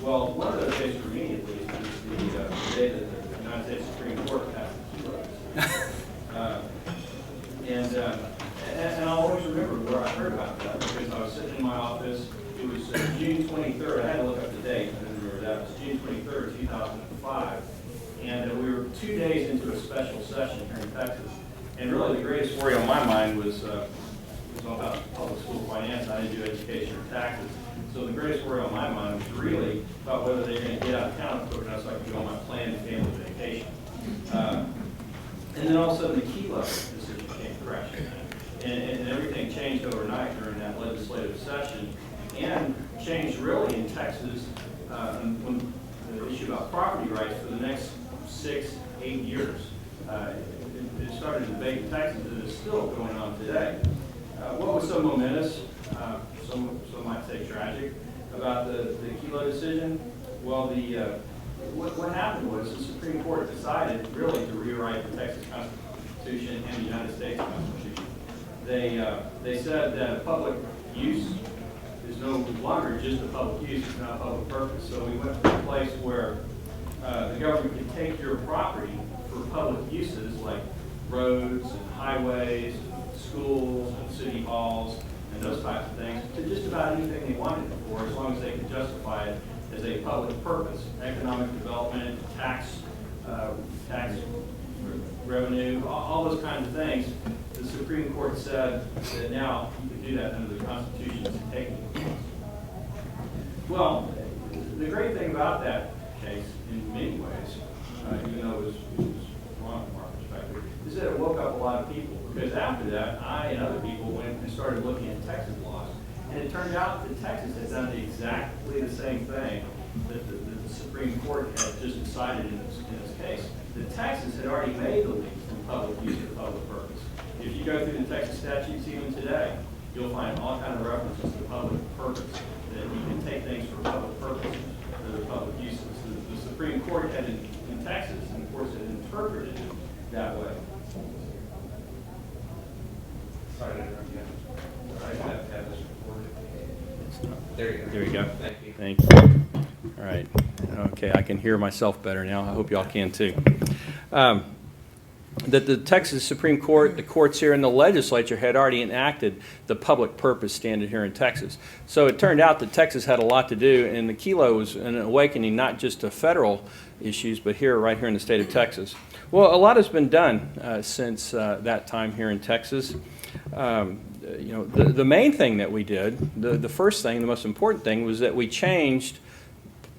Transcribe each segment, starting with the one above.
Well, one of those days for me, at least, is the day that the United States Supreme Court passed the kilos. And I'll always remember where I heard about that, because I was sitting in my office. It was June 23rd. I had to look up the date. I didn't remember that. It was June 23rd, 2005. And we were 2 days into a special session here in Texas. And really the greatest worry on my mind was all about public school finance. I didn't do education or taxes. So the greatest worry on my mind was really about whether they were going to get out of town quick enough so I could go on my planned family vacation. And then all of a sudden the kilo decision came crashing in. And everything changed overnight during that legislative session, and changed really in Texas when the issue about property rights for the next 6-8 years. It started a debate in Texas that is still going on today. What was so momentous, some might say tragic, about the kilo decision? Well, what happened was the Supreme Court decided really to rewrite the Texas Constitution and the United States Constitution. They said that public use is no longer just a public use, it's not a public purpose. So we went to a place where the government could take your property for public uses like roads and highways, and schools and city halls and those types of things, to just about anything they wanted it for, as long as they could justify it as a public purpose, economic development, tax revenue, all those kinds of things. The Supreme Court said that now you can do that under the Constitution as a taking. Well, the great thing about that case, in many ways, even though it was wrong from our perspective, is that it woke up a lot of people. Because after that, I and other people went and started looking at Texas laws. And it turned out that Texas had done exactly the same thing that the Supreme Court had just decided in this case. That Texas had already made the leap from public use to public purpose. If you go through the Texas statutes even today, you'll find all kinds of references to public purpose, that you can take things for public purposes that are public uses. The Supreme Court had in Texas, and of course it interpreted it that way. Sorry to interrupt you. I have to have this recorded. There you go. Thank you. Thank you. All right. Okay, I can hear myself better now. I hope y'all can too. That the Texas Supreme Court, the courts here, and the legislature had already enacted the public purpose standard here in Texas. So it turned out that Texas had a lot to do, and the kilo was an awakening not just to federal issues, but right here in the state of Texas. Well, a lot has been done since that time here in Texas. The main thing that we did, the first thing, the most important thing, was that we changed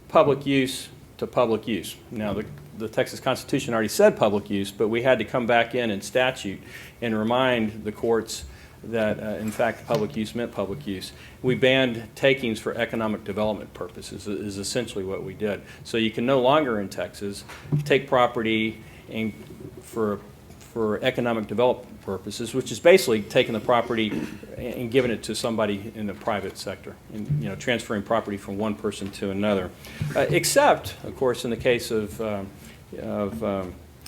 public use to public use. Now, the Texas Constitution already said public use, but we had to come back in statute and remind the courts that, in fact, public use meant public use. We banned takings for economic development purposes, is essentially what we did. So you can no longer in Texas take property for economic development purposes, which is basically taking the property and giving it to somebody in the private sector, and transferring property from one person to another. Except, of course, in the case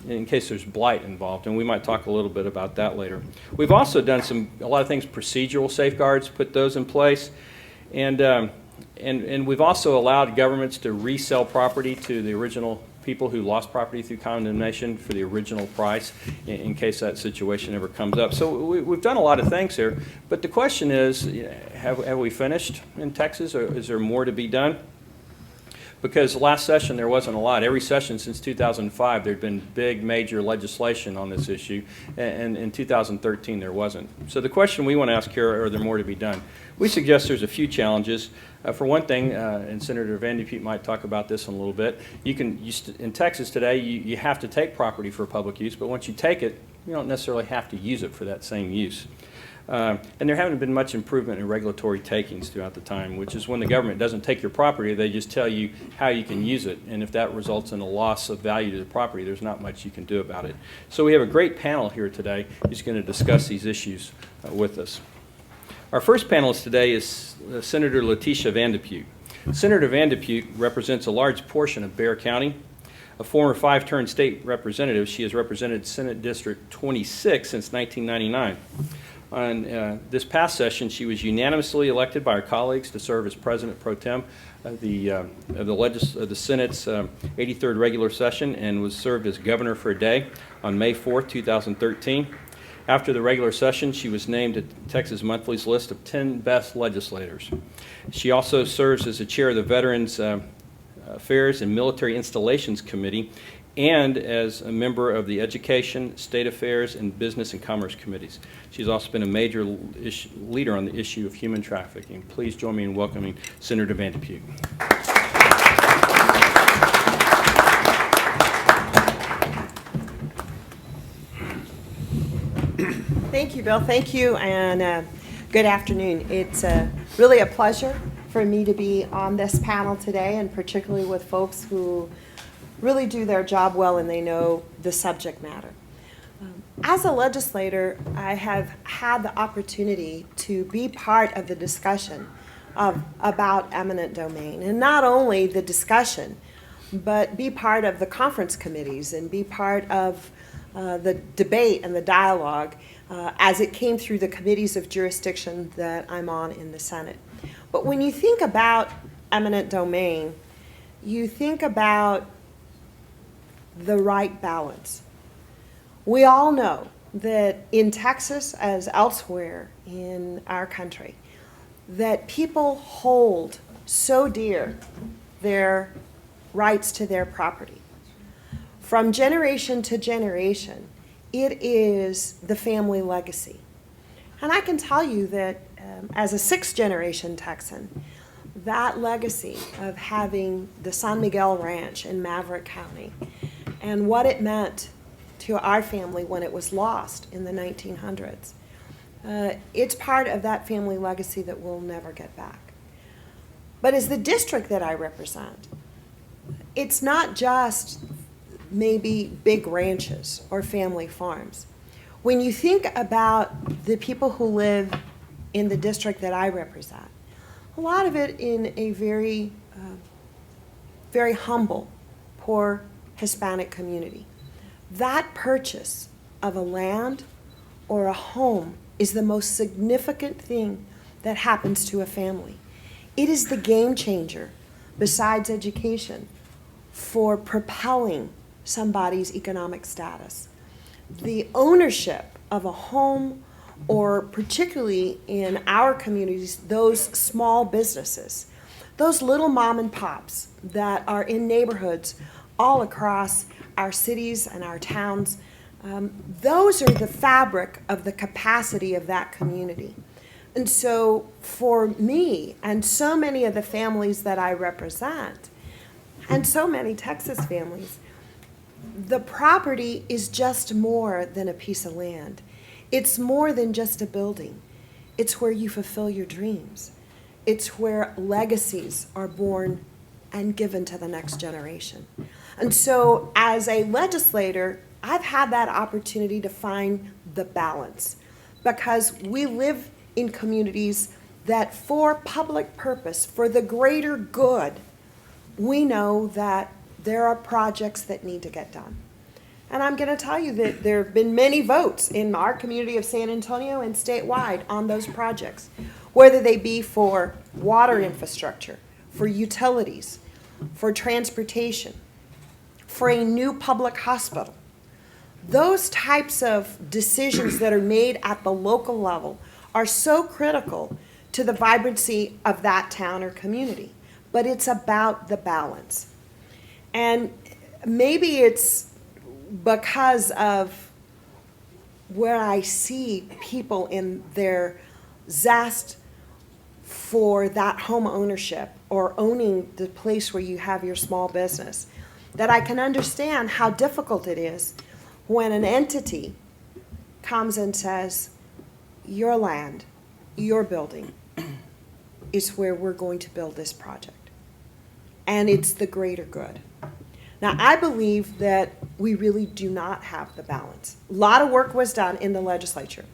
in case there's blight involved, and we might talk a little bit about that later. We've also done a lot of things, procedural safeguards, put those in place, and we've also allowed governments to resell property to the original people who lost property through condemnation for the original price in case that situation ever comes up. So we've done a lot of things here, but the question is, have we finished in Texas, or is there more to be done? Because last session there wasn't a lot. Every session since 2005 there had been big major legislation on this issue, and in 2013 there wasn't. So the question we want to ask here, are there more to be done? We suggest there's a few challenges. For one thing, and Senator Van de Putte might talk about this in a little bit, in Texas today you have to take property for public use, but once you take it, you don't necessarily have to use it for that same use. And there haven't been much improvement in regulatory takings throughout the time, which is when the government doesn't take your property, they just tell you how you can use it. And if that results in a loss of value to the property, there's not much you can do about it. So we have a great panel here today who's going to discuss these issues with us. Our first panelist today is Senator Letitia Van de Putte. Senator Van de Putte represents a large portion of Bexar County. A former 5-term state representative, she has represented Senate District 26 since 1999. On this past session, she was unanimously elected by her colleagues to serve as President Pro Tem of the Senate's 83rd regular session, and was served as governor for a day on May 4th, 2013. After the regular session, she was named to Texas Monthly's list of 10 best legislators. She also serves as the chair of the Veterans Affairs and Military Installations Committee, and as a member of the Education, State Affairs, and Business and Commerce Committees. She's also been a major leader on the issue of human trafficking. Please join me in welcoming Senator Van de Putte. Thank you, Bill. Thank you, and good afternoon. It's really a pleasure for me to be on this panel today, and particularly with folks who really do their job well and they know the subject matter. As a legislator, I have had the opportunity to be part of the discussion about eminent domain, and not only the discussion, but be part of the conference committees and be part of the debate and the dialogue as it came through the committees of jurisdiction that I'm on in the Senate. But when you think about eminent domain, you think about the right balance. We all know that in Texas, as elsewhere in our country, that people hold so dear their rights to their property. From generation to generation, it is the family legacy. And I can tell you that as a sixth-generation Texan, that legacy of having the San Miguel Ranch in Maverick County and what it meant to our family when it was lost in the 1900s, it's part of that family legacy that we'll never get back. But as the district that I represent, it's not just maybe big ranches or family farms. When you think about the people who live in the district that I represent, a lot of it in a very, very humble, poor Hispanic community. That purchase of a land or a home is the most significant thing that happens to a family. It is the game changer, besides education, for propelling somebody's economic status. The ownership of a home, or particularly in our communities, those small businesses, those little mom and pops that are in neighborhoods all across our cities and our towns, those are the fabric of the capacity of that community. And so for me and so many of the families that I represent, and so many Texas families, the property is just more than a piece of land. It's more than just a building. It's where you fulfill your dreams. It's where legacies are born and given to the next generation. And so as a legislator, I've had that opportunity to find the balance, because we live in communities that for public purpose, for the greater good, we know that there are projects that need to get done. And I'm going to tell you that there have been many votes in our community of San Antonio and statewide on those projects, whether they be for water infrastructure, for utilities, for transportation, for a new public hospital. Those types of decisions that are made at the local level are so critical to the vibrancy of that town or community. But it's about the balance. And maybe it's because of where I see people in their zest for that home ownership or owning the place where you have your small business, that I can understand how difficult it is when an entity comes and says, your land, your building is where we're going to build this project. And it's the greater good. Now, I believe that we really do not have the balance. A lot of work was done in the legislature.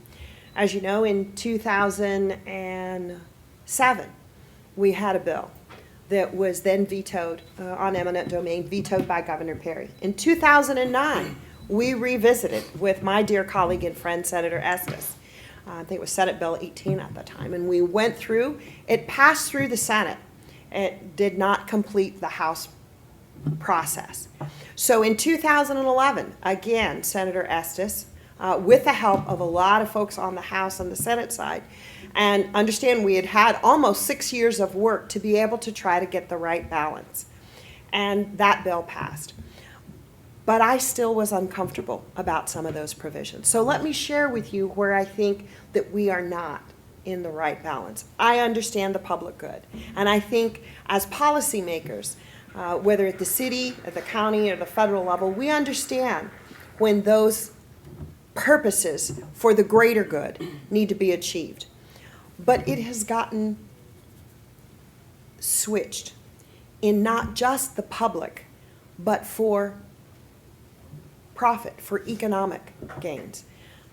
As you know, in 2007, we had a bill that was then vetoed on eminent domain, vetoed by Governor Perry. In 2009, we revisited with my dear colleague and friend, Senator Estes, I think it was Senate Bill 18 at the time, and we went through, it passed through the Senate. It did not complete the House process. So in 2011, again, Senator Estes, with the help of a lot of folks on the House and the Senate side, and understand we had had almost 6 years of work to be able to try to get the right balance. And that bill passed. But I still was uncomfortable about some of those provisions. So let me share with you where I think that we are not in the right balance. I understand the public good. And I think as policymakers, whether at the city, at the county, or the federal level, we understand when those purposes for the greater good need to be achieved. But it has gotten switched in not just the public, but for profit, for economic gains.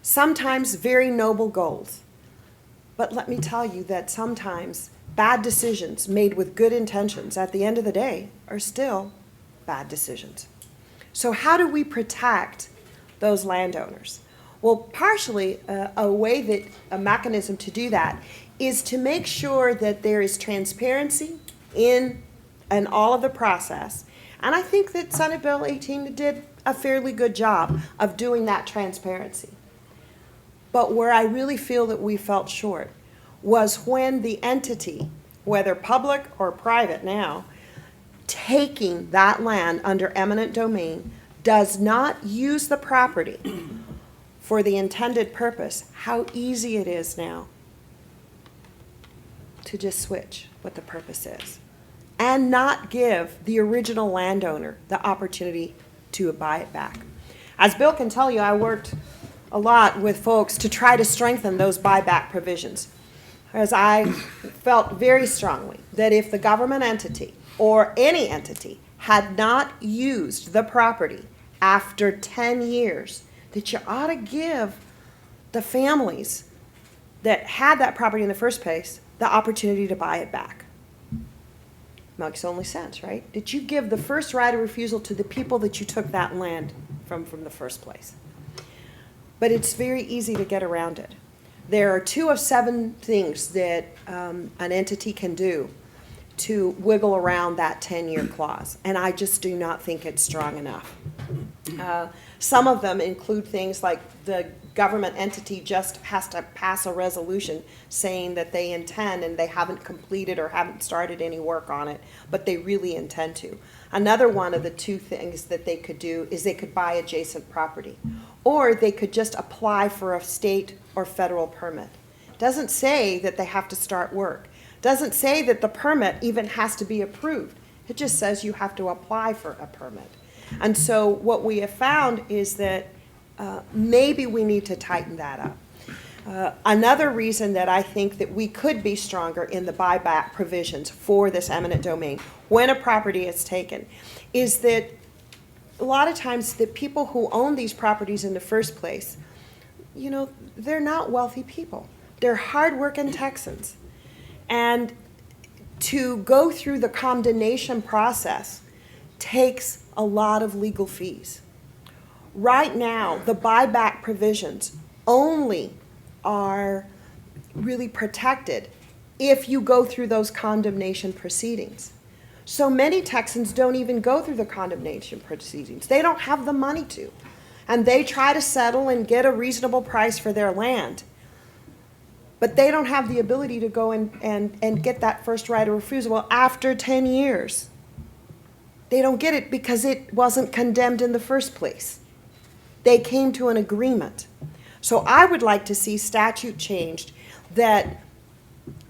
Sometimes very noble goals. But let me tell you that sometimes bad decisions made with good intentions at the end of the day are still bad decisions. So how do we protect those landowners? Well, partially a mechanism to do that is to make sure that there is transparency in all of the process. And I think that Senate Bill 18 did a fairly good job of doing that transparency. But where I really feel that we felt short was when the entity, whether public or private now, taking that land under eminent domain does not use the property for the intended purpose, how easy it is now to just switch what the purpose is and not give the original landowner the opportunity to buy it back. As Bill can tell you, I worked a lot with folks to try to strengthen those buyback provisions, as I felt very strongly that if the government entity or any entity had not used the property after 10 years, that you ought to give the families that had that property in the first place the opportunity to buy it back. Makes only sense, right? That you give the first right of refusal to the people that you took that land from the first place. But it's very easy to get around it. There are 2 of 7 things that an entity can do to wiggle around that 10-year clause, and I just do not think it's strong enough. Some of them include things like the government entity just has to pass a resolution saying that they intend, and they haven't completed or haven't started any work on it, but they really intend to. Another one of the 2 things that they could do is they could buy adjacent property, or they could just apply for a state or federal permit. It doesn't say that they have to start work. It doesn't say that the permit even has to be approved. It just says you have to apply for a permit. And so what we have found is that maybe we need to tighten that up. Another reason that I think that we could be stronger in the buyback provisions for this eminent domain when a property is taken is that a lot of times the people who own these properties in the first place, you know, they're not wealthy people. They're hardworking Texans. And to go through the condemnation process takes a lot of legal fees. Right now, the buyback provisions only are really protected if you go through those condemnation proceedings. So many Texans don't even go through the condemnation proceedings. They don't have the money to. And they try to settle and get a reasonable price for their land. But they don't have the ability to go and get that first right of refusal after 10 years. They don't get it because it wasn't condemned in the first place. They came to an agreement. So I would like to see statute changed that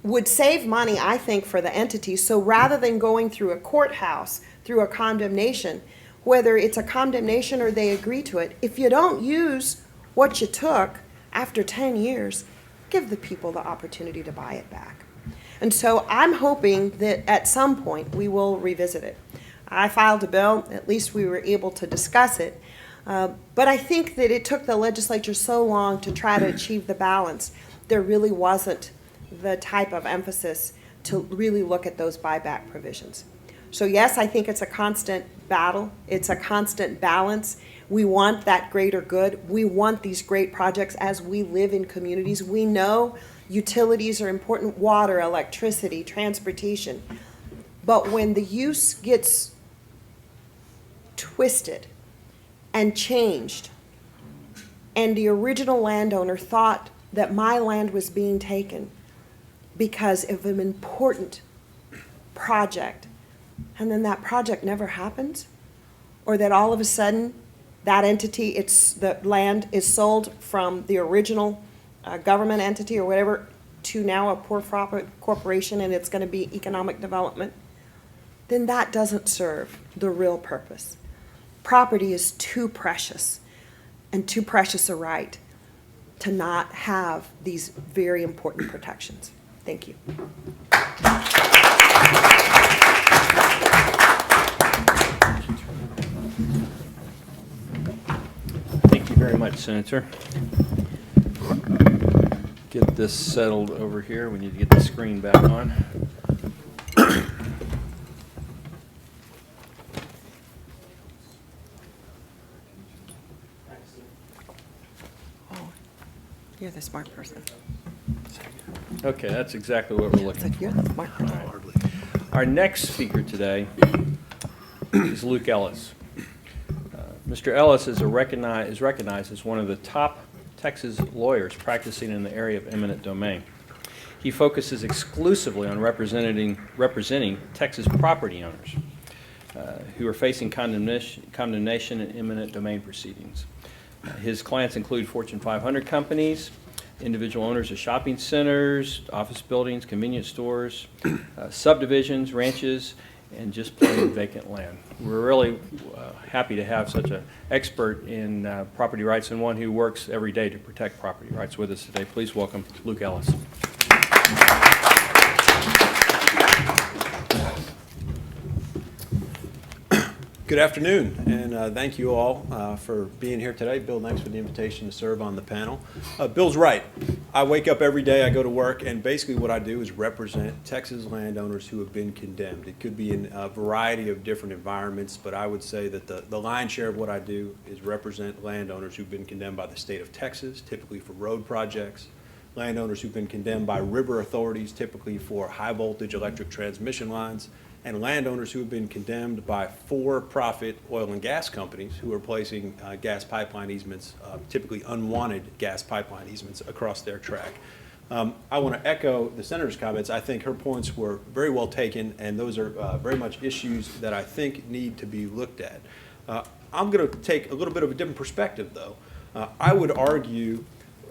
would save money, I think, for the entities. So rather than going through a courthouse, through a condemnation, whether it's a condemnation or they agree to it, if you don't use what you took after 10 years, give the people the opportunity to buy it back. And so I'm hoping that at some point we will revisit it. I filed a bill, at least we were able to discuss it, but I think that it took the legislature so long to try to achieve the balance, there really wasn't the type of emphasis to really look at those buyback provisions. So yes, I think it's a constant battle, it's a constant balance. We want that greater good. We want these great projects as we live in communities. We know utilities are important, water, electricity, transportation. But when the use gets twisted and changed, and the original landowner thought that my land was being taken because of an important project, and then that project never happens, or that all of a sudden that entity, the land is sold from the original government entity or whatever to now a for-profit corporation and it's going to be economic development, then that doesn't serve the real purpose. Property is too precious and too precious a right to not have these very important protections. Thank you. Thank you very much, Senator. Get this settled over here. We need to get the screen back on. Oh, you're the smart person. Okay, that's exactly what we're looking You're for. the smart person. Our next speaker today is Luke Ellis. Mr. Ellis is recognized as one of the top Texas lawyers practicing in the area of eminent domain. He focuses exclusively on representing Texas property owners who are facing condemnation in eminent domain proceedings. His clients include Fortune 500 companies, individual owners of shopping centers, office buildings, convenience stores, subdivisions, ranches, and just plain vacant land. We're really happy to have such an expert in property rights and one who works every day to protect property rights with us today. Please welcome Luke Ellis. Good afternoon, and thank you all for being here today. Bill, thanks for the invitation to serve on the panel. Bill's right. I wake up every day, I go to work, and basically what I do is represent Texas landowners who have been condemned. It could be in a variety of different environments, but I would say that the lion's share of what I do is represent landowners who've been condemned by the state of Texas, typically for road projects, landowners who've been condemned by river authorities, typically for high voltage electric transmission lines, and landowners who have been condemned by for-profit oil and gas companies who are placing gas pipeline easements, typically unwanted gas pipeline easements across their track. I want to echo the Senator's comments. I think her points were very well taken, and those are very much issues that I think need to be looked at. I'm going to take a little bit of a different perspective, though. I would argue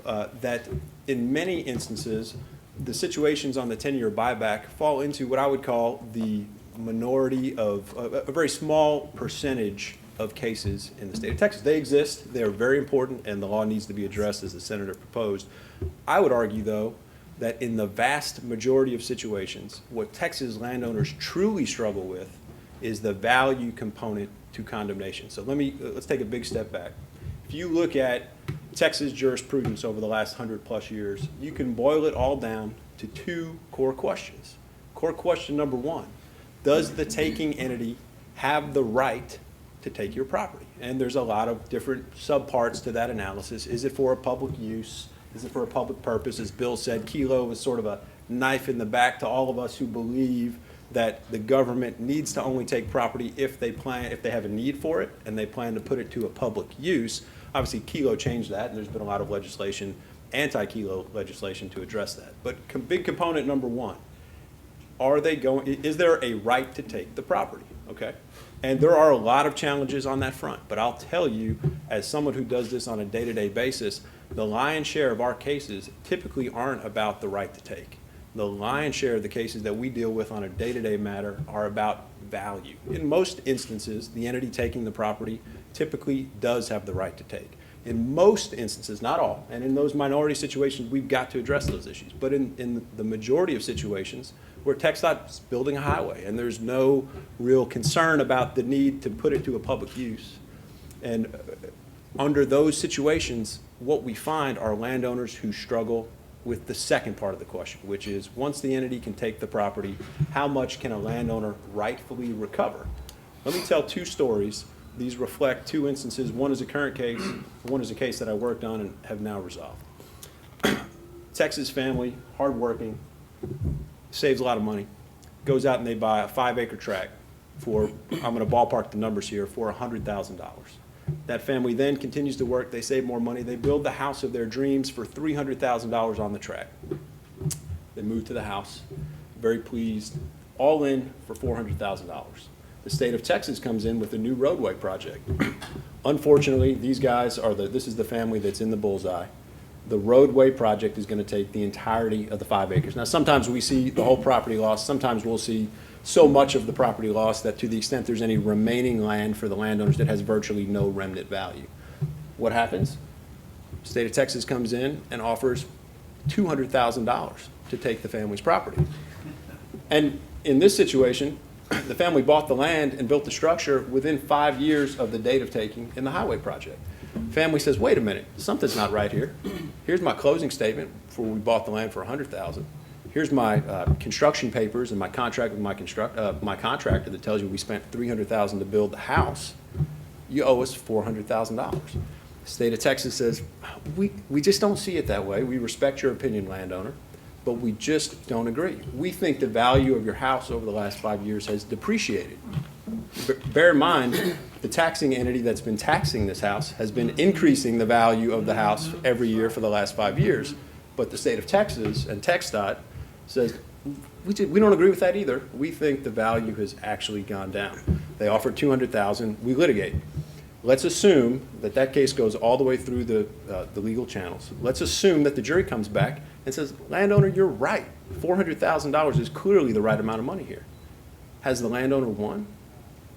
that in many instances, the situations on the 10-year buyback fall into what I would call the minority of a very small percentage of cases in the state of Texas. They exist, they're very important, and the law needs to be addressed as the Senator proposed. I would argue, though, that in the vast majority of situations, what Texas landowners truly struggle with is the value component to condemnation. So let's take a big step back. If you look at Texas jurisprudence over the last 100+ years, you can boil it all down to two core questions. Core question number one: does the taking entity have the right to take your property? And there's a lot of different subparts to that analysis. Is it for a public use? Is it for a public purpose? As Bill said, Kelo was sort of a knife in the back to all of us who believe that the government needs to only take property if they have a need for it and they plan to put it to a public use. Obviously, Kelo changed that, and there's been a lot of legislation, anti-Kelo legislation, to address that. But big component number one: is there a right to take the property? Okay, and there are a lot of challenges on that front. But I'll tell you, as someone who does this on a day-to-day basis, the lion's share of our cases typically aren't about the right to take. The lion's share of the cases that we deal with on a day-to-day matter are about value. In most instances, the entity taking the property typically does have the right to take. In most instances, not all, and in those minority situations, we've got to address those issues. But in the majority of situations where TxDOT's building a highway and there's no real concern about the need to put it to a public use, and under those situations, what we find are landowners who struggle with the second part of the question, which is, once the entity can take the property, how much can a landowner rightfully recover? Let me tell two stories These reflect two instances. One is a current case, one is a case that I worked on and have now resolved. Texas family, hardworking, saves a lot of money, goes out and they buy a 5-acre tract for, I'm going to ballpark the numbers here, for $100,000. That family then continues to work, they save more money, they build the house of their dreams for $300,000 on the tract. They move to the house, very pleased, all in for $400,000. The state of Texas comes in with a new roadway project. Unfortunately, these guys are this is the family that's in the bullseye. The roadway project is going to take the entirety of the 5 acres. Now, sometimes we see the whole property loss. Sometimes we'll see so much of the property loss that to the extent there's any remaining land for the landowners, that has virtually no remnant value. What happens? The state of Texas comes in and offers $200,000 to take the family's property. And in this situation, the family bought the land and built the structure within 5 years of the date of taking in the highway project. Family says, wait a minute, something's not right here. Here's my closing statement before we bought the land for $100,000. Here's my construction papers and my contract with my contractor that tells you we spent $300,000 to build the house. You owe us $400,000. The state of Texas says, we just don't see it that way. We respect your opinion, landowner, but we just don't agree. We think the value of your house over the last 5 years has depreciated. Bear in mind, the taxing entity that's been taxing this house has been increasing the value of the house every year for the last 5 years. But the state of Texas and TxDOT says, we don't agree with that either. We think the value has actually gone down. They offered $200,000. We litigate. Let's assume that that case goes all the way through the legal channels. Let's assume that the jury comes back and says, landowner, you're right. $400,000 is clearly the right amount of money here. Has the landowner won?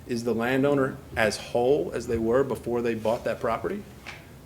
Is the landowner as whole as they were before they bought that property?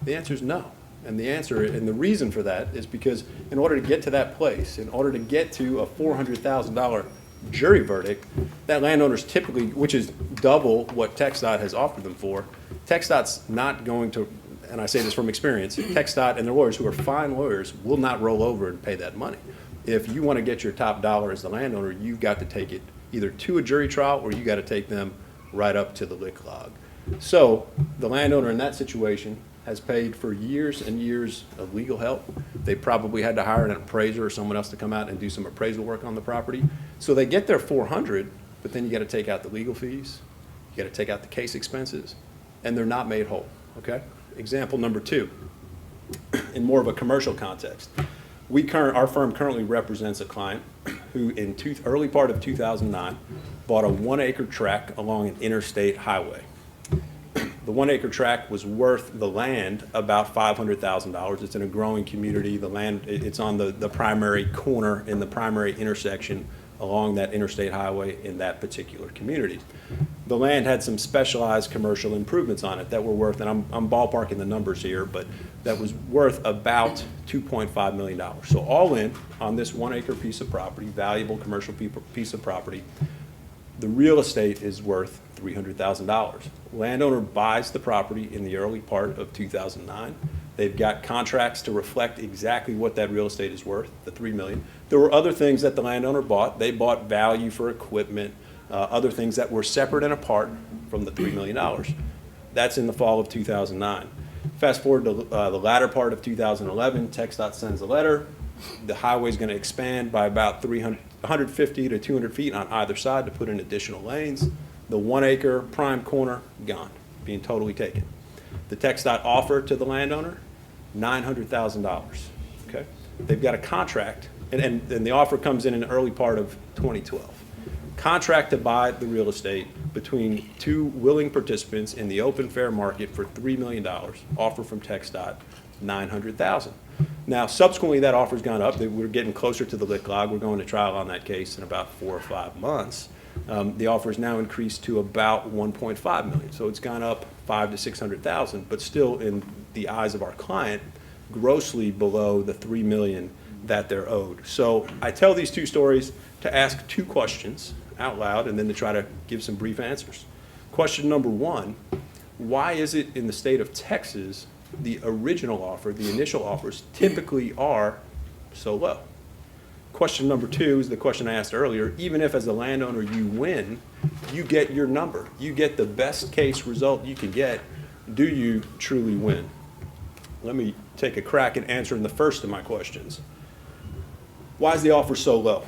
The answer is no. And the answer, and the reason for that is because in order to get to that place, in order to get to a $400,000 jury verdict, that landowner's typically, which is double what TxDOT has offered them for, TxDOT's not going to, and I say this from experience, TxDOT and their lawyers, who are fine lawyers, will not roll over and pay that money. If you want to get your top dollar as the landowner, you've got to take it either to a jury trial or you got to take them right up to the lick log. So the landowner in that situation has paid for years and years of legal help. They probably had to hire an appraiser or someone else to come out and do some appraisal work on the property. So they get their $400,000, but then you got to take out the legal fees, you got to take out the case expenses, and they're not made whole. Okay. Example number 2, in more of a commercial context. Our firm currently represents a client who in early part of 2009 bought a 1-acre tract along an interstate highway. The 1-acre tract was worth the land about $500,000. It's in a growing community. The land, it's on the primary corner in the primary intersection along that interstate highway in that particular community. The land had some specialized commercial improvements on it that were worth, and I'm ballparking the numbers here, but that was worth about $2.5 million. So all in on this 1-acre piece of property, valuable commercial piece of property, the real estate is worth $300,000. Landowner buys the property in the early part of 2009. They've got contracts to reflect exactly what that real estate is worth, the $3 million. There were other things that the landowner bought. They bought value for equipment, other things that were separate and apart from the $3 million. That's in the fall of 2009. Fast forward to the latter part of 2011, TxDOT sends a letter. The highway is going to expand by about 150 to 200 feet on either side to put in additional lanes. The 1-acre prime corner, gone, being totally taken. The TxDOT offer to the landowner, $900,000. Okay, they've got a contract, and the offer comes in the early part of 2012. Contract to buy the real estate between two willing participants in the open fair market for $3 million. Offer from TxDOT, $900,000. Now, subsequently, that offer's gone up. We're getting closer to the lick log. We're going to trial on that case in about 4 or 5 months. The offer is now increased to about $1.5 million. So it's gone up $500,000 to $600,000, but still, in the eyes of our client, grossly below the $3 million that they're owed. So I tell these 2 stories to ask 2 questions out loud and then to try to give some brief answers. Question number 1, why is it in the state of Texas the original offer, the initial offers, typically are so low? question number 2 is the question I asked earlier. Even if as a landowner you win, you get your number. You get the best case result you can get. Do you truly win? Let me take a crack at answering the first of my questions. Why is the offer so low?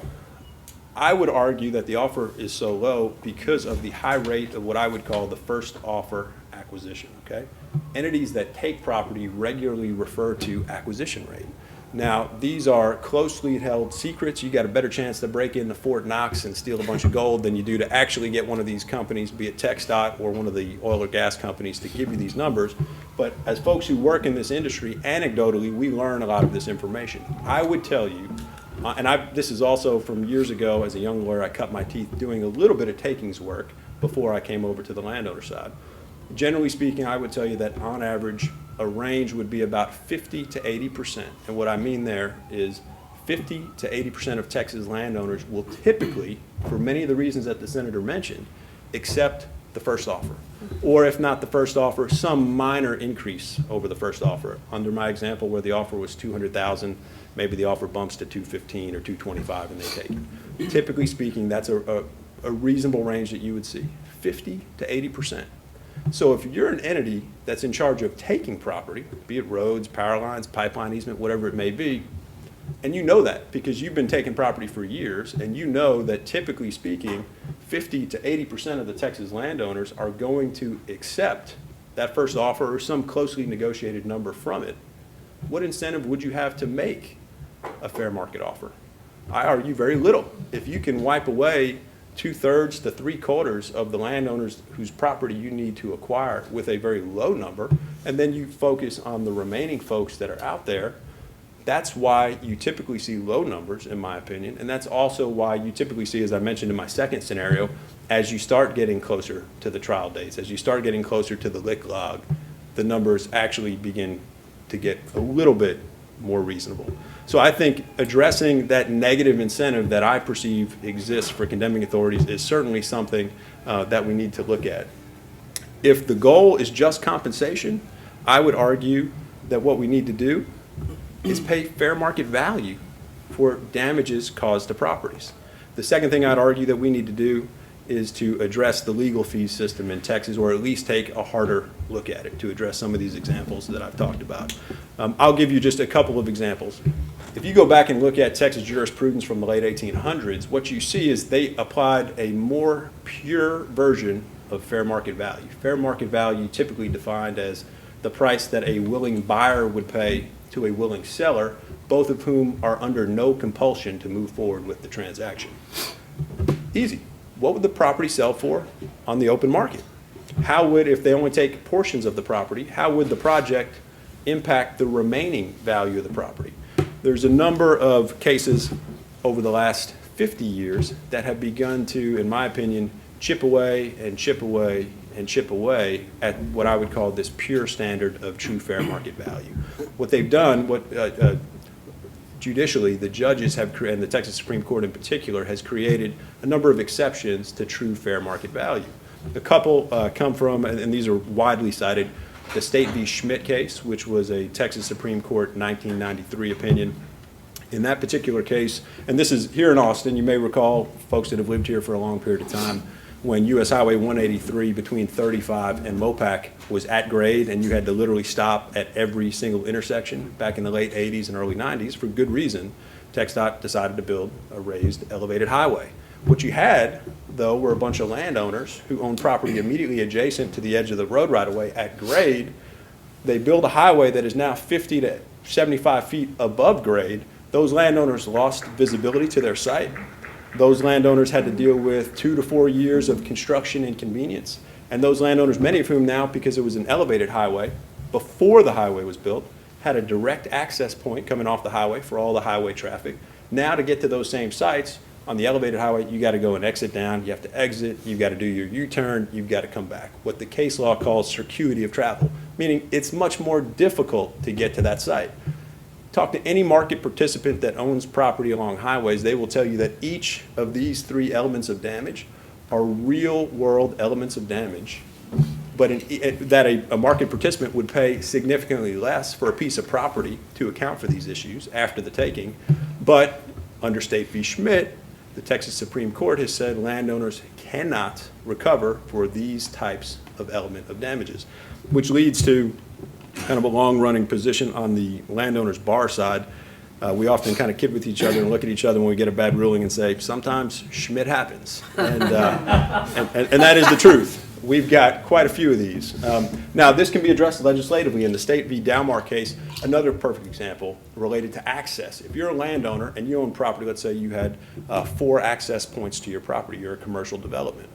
I would argue that the offer is so low because of the high rate of what I would call the first offer acquisition, okay? Entities that take property regularly refer to acquisition rate. Now, these are closely held secrets. You got a better chance to break into Fort Knox and steal a bunch of gold than you do to actually get one of these companies, be it TxDOT or one of the oil or gas companies, to give you these numbers. But as folks who work in this industry, anecdotally, we learn a lot of this information. I would tell you, this is also from years ago as a young lawyer, I cut my teeth doing a little bit of takings work before I came over to the landowner side. Generally speaking, I would tell you that on average, a range would be about 50 to 80%. And what I mean there is 50 to 80% of Texas landowners will typically, for many of the reasons that the senator mentioned, accept the first offer. Or if not the first offer, some minor increase over the first offer. Under my example where the offer was $200,000, maybe the offer bumps to $215,000 or $225,000 and they take it. Typically speaking, that's a reasonable range that you would see, 50 to 80%. So if you're an entity that's in charge of taking property, be it roads, power lines, pipeline easement, whatever it may be, and you know that because you've been taking property for years, and you know that typically speaking, 50 to 80% of the Texas landowners are going to accept that first offer or some closely negotiated number from it, what incentive would you have to make a fair market offer? I argue very little. If you can wipe away 2/3 to 3/4 of the landowners whose property you need to acquire with a very low number, and then you focus on the remaining folks that are out there, that's why you typically see low numbers, in my opinion, and that's also why you typically see, as I mentioned in my second scenario, as you start getting closer to the trial dates, as you start getting closer to the lick log, the numbers actually begin to get a little bit more reasonable. So I think addressing that negative incentive that I perceive exists for condemning authorities is certainly something that we need to look at. If the goal is just compensation, I would argue that what we need to do is pay fair market value for damages caused to properties. The second thing I'd argue that we need to do is to address the legal fee system in Texas, or at least take a harder look at it to address some of these examples that I've talked about. I'll give you just a couple of examples. If you go back and look at Texas jurisprudence from the late 1800s, what you see is they applied a more pure version of fair market value. Fair market value typically defined as the price that a willing buyer would pay to a willing seller, both of whom are under no compulsion to move forward with the transaction. Easy. What would the property sell for on the open market? How would, if they only take portions of the property, how would the project impact the remaining value of the property? There's a number of cases over the last 50 years that have begun to, in my opinion, chip away and chip away and chip away at what I would call this pure standard of true fair market value. What they've done, judicially, the judges have created, and the Texas Supreme Court in particular, has created a number of exceptions to true fair market value. A couple come from, and these are widely cited, the State v. Schmidt case, which was a Texas Supreme Court 1993 opinion. In that particular case, and this is here in Austin, you may recall, folks that have lived here for a long period of time, when U.S. Highway 183 between 35 and Mopac was at grade, and you had to literally stop at every single intersection back in the late 80s and early 90s for good reason. TxDOT decided to build a raised elevated highway. What you had, though, were a bunch of landowners who owned property immediately adjacent to the edge of the road right-of-way at grade. They build a highway that is now 50 to 75 feet above grade. Those landowners lost visibility to their site. Those landowners had to deal with 2 to 4 years of construction inconvenience. And those landowners, many of whom now, because it was an elevated highway, before the highway was built, had a direct access point coming off the highway for all the highway traffic. Now to get to those same sites, on the elevated highway, you got to go and exit down, you have to exit, you've got to do your U-turn, you've got to come back. What the case law calls circuity of travel, meaning it's much more difficult to get to that site. Talk to any market participant that owns property along highways, they will tell you that each of these 3 elements of damage are real world elements of damage, but that a market participant would pay significantly less for a piece of property to account for these issues after the taking. But Under State v. Schmidt, the Texas Supreme Court has said landowners cannot recover for these types of element of damages, which leads to kind of a long-running position on the landowner's bar side. We often kind of kid with each other and look at each other when we get a bad ruling and say, sometimes Schmidt happens. And that is the truth. We've got quite a few of these. Now, this can be addressed legislatively in the State v. Dalmar case. Another perfect example related to access. If you're a landowner and you own property, let's say you had 4 access points to your property, you're a commercial development.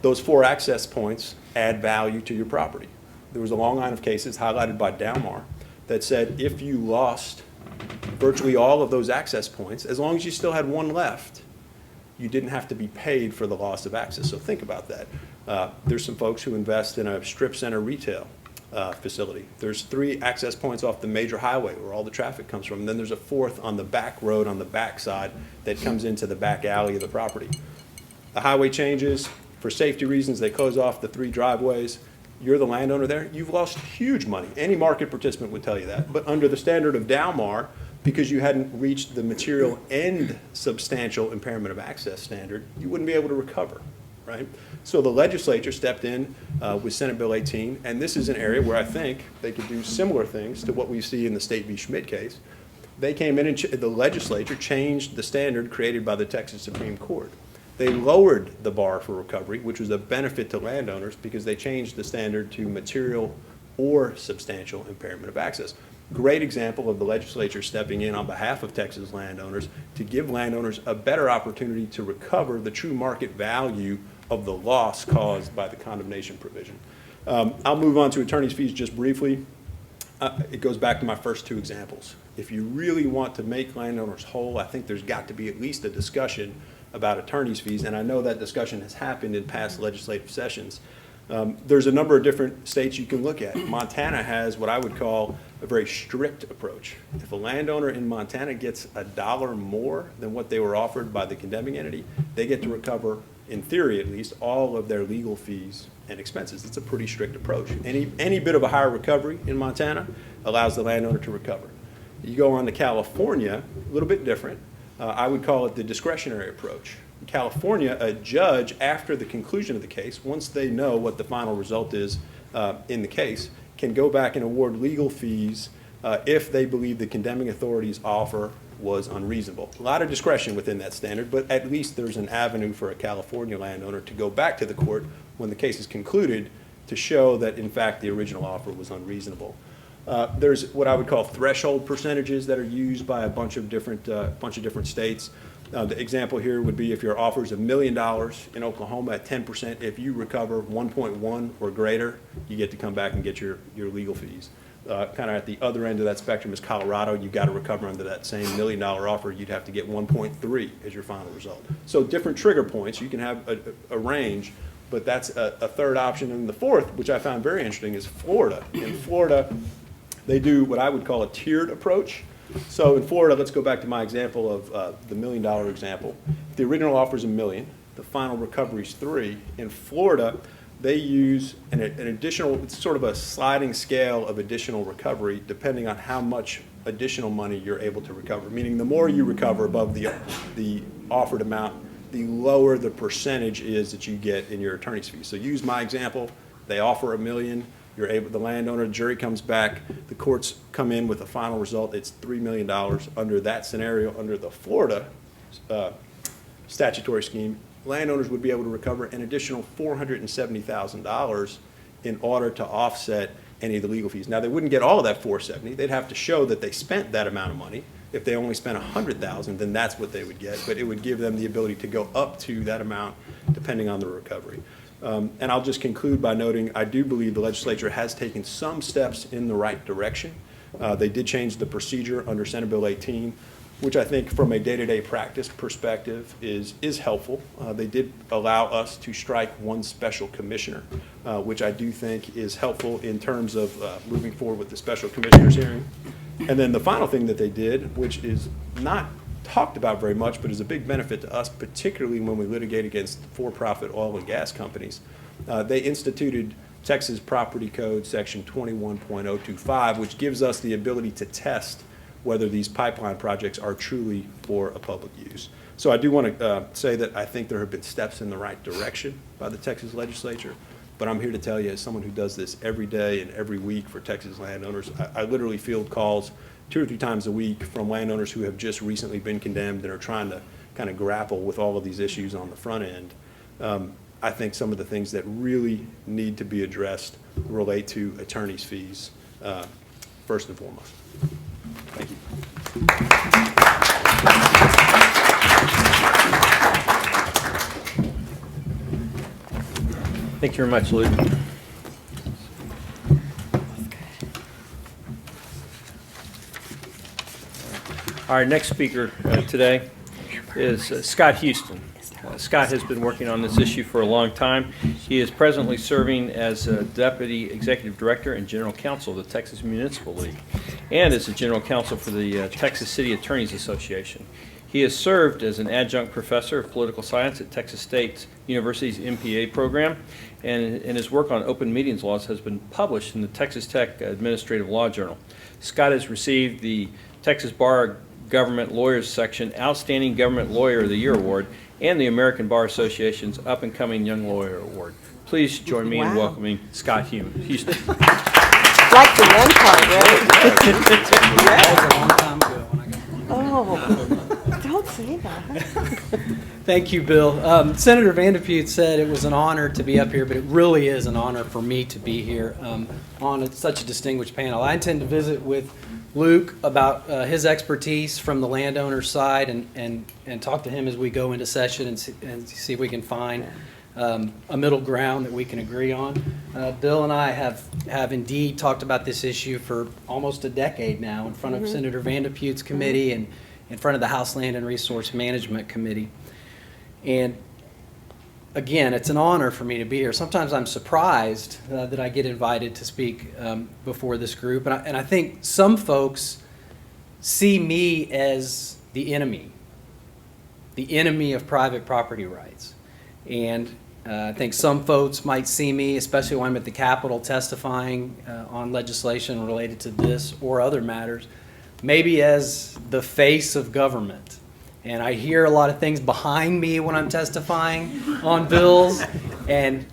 Those 4 access points add value to your property. There was a long line of cases highlighted by Dalmar that said if you lost virtually all of those access points, as long as you still had 1 left, you didn't have to be paid for the loss of access. So think about that. There's some folks who invest in a strip center retail facility. There's 3 access points off the major highway where all the traffic comes from. And then there's a 4th on the back road on the back side that comes into the back alley of the property. The highway changes. For safety reasons, they close off the 3 driveways. You're the landowner there. You've lost huge money. Any market participant would tell you that. But under the standard of Dalmar, because you hadn't reached the material and substantial impairment of access standard, you wouldn't be able to recover, right? So the legislature stepped in with Senate Bill 18, and this is an area where I think they could do similar things to what we see in the State v. Schmidt case. They came in and the legislature changed the standard created by the Texas Supreme Court. They lowered the bar for recovery, which was a benefit to landowners because they changed the standard to material or substantial impairment of access. Great example of the legislature stepping in on behalf of Texas landowners to give landowners a better opportunity to recover the true market value of the loss caused by the condemnation provision. I'll move on to attorney's fees just briefly. It goes back to my first 2 examples. If you really want to make landowners whole, I think there's got to be at least a discussion about attorney's fees, and I know that discussion has happened in past legislative sessions. There's a number of different states you can look at. Montana has what I would call a very strict approach. If a landowner in Montana gets $1 more than what they were offered by the condemning entity, they get to recover, in theory at least, all of their legal fees and expenses. It's a pretty strict approach. Any bit of a higher recovery in Montana allows the landowner to recover. You go on to California, a little bit different. I would call it the discretionary approach. In California, a judge, after the conclusion of the case, once they know what the final result is in the case, can go back and award legal fees if they believe the condemning authority's offer was unreasonable. A lot of discretion within that standard, but at least there's an avenue for a California landowner to go back to the court when the case is concluded to show that, in fact, the original offer was unreasonable. There's what I would call threshold percentages that are used by a bunch of different states. The example here would be if your offer is $1 million in Oklahoma at 10%, if you recover 1.1 or greater, you get to come back and get your legal fees. Kind of at the other end of that spectrum is Colorado. You've got to recover under that same $1 million offer. You'd have to get 1.3 as your final result. So different trigger points. You can have a range, but that's a third option. And the fourth, which I found very interesting, is Florida. In Florida, they do what I would call a tiered approach. So in Florida, let's go back to my example of the $1 million example. If the original offer is $1 million, the final recovery is $3 million. In Florida, they use an additional, it's sort of a sliding scale of additional recovery depending on how much additional money you're able to recover. Meaning the more you recover above the offered amount, the lower the percentage is that you get in your attorney's fees. So use my example. They offer $1 million. You're able, the landowner, the jury comes back, the courts come in with a final result, it's $3 million. Under that scenario, under the Florida statutory scheme, landowners would be able to recover an additional $470,000 in order to offset any of the legal fees. Now, they wouldn't get all of that $470,000. They'd have to show that they spent that amount of money. If they only spent $100,000, then that's what they would get, but it would give them the ability to go up to that amount depending on the recovery. And I'll just conclude by noting I do believe the legislature has taken some steps in the right direction. They did change the procedure under Senate Bill 18, which I think from a day-to-day practice perspective is helpful. They did allow us to strike one special commissioner, which I do think is helpful in terms of moving forward with the special commissioner's hearing. And then the final thing that they did, which is not talked about very much, but is a big benefit to us, particularly when we litigate against for-profit oil and gas companies. They instituted Texas Property Code Section 21.025, which gives us the ability to test whether these pipeline projects are truly for a public use. So I do want to say that I think there have been steps in the right direction by the Texas legislature, but I'm here to tell you, as someone who does this every day and every week for Texas landowners, I literally field calls 2 or 3 times a week from landowners who have just recently been condemned and are trying to kind of grapple with all of these issues on the front end. I think some of the things that really need to be addressed relate to attorney's fees, first and foremost. Thank you. Thank you very much, Luke. Our next speaker today is Scott Houston. Scott has been working on this issue for a long time. He is presently serving as Deputy Executive Director and General Counsel of the Texas Municipal League and as the General Counsel for the Texas City Attorneys Association. He has served as an adjunct professor of political science at Texas State University's MPA program, and his work on open meetings laws has been published in the Texas Tech Administrative Law Journal. Scott has received the Texas Bar Government Lawyers Section Outstanding Government Lawyer of the Year Award and the American Bar Association's Up and Coming Young Lawyer Award. Please join me in welcoming Scott Houston. Like the young part, right? That was a long time ago when I got Oh, don't say that. Thank you, Bill. Senator Vanderputte said it was an honor to be up here, but it really is an honor for me to be here on such a distinguished panel. I intend to visit with Luke about his expertise from the landowner side and talk to him as we go into session and see if we can find a middle ground that we can agree on. Bill and I have indeed talked about this issue for almost a decade now in front of Senator Vandeputte's committee and in front of the House Land and Resource Management Committee. And again, it's an honor for me to be here. Sometimes I'm surprised that I get invited to speak before this group. And I think some folks see me as the enemy of private property rights. And I think some folks might see me, especially when I'm at the Capitol testifying on legislation related to this or other matters, maybe as the face of government. And I hear a lot of things behind me when I'm testifying on bills. And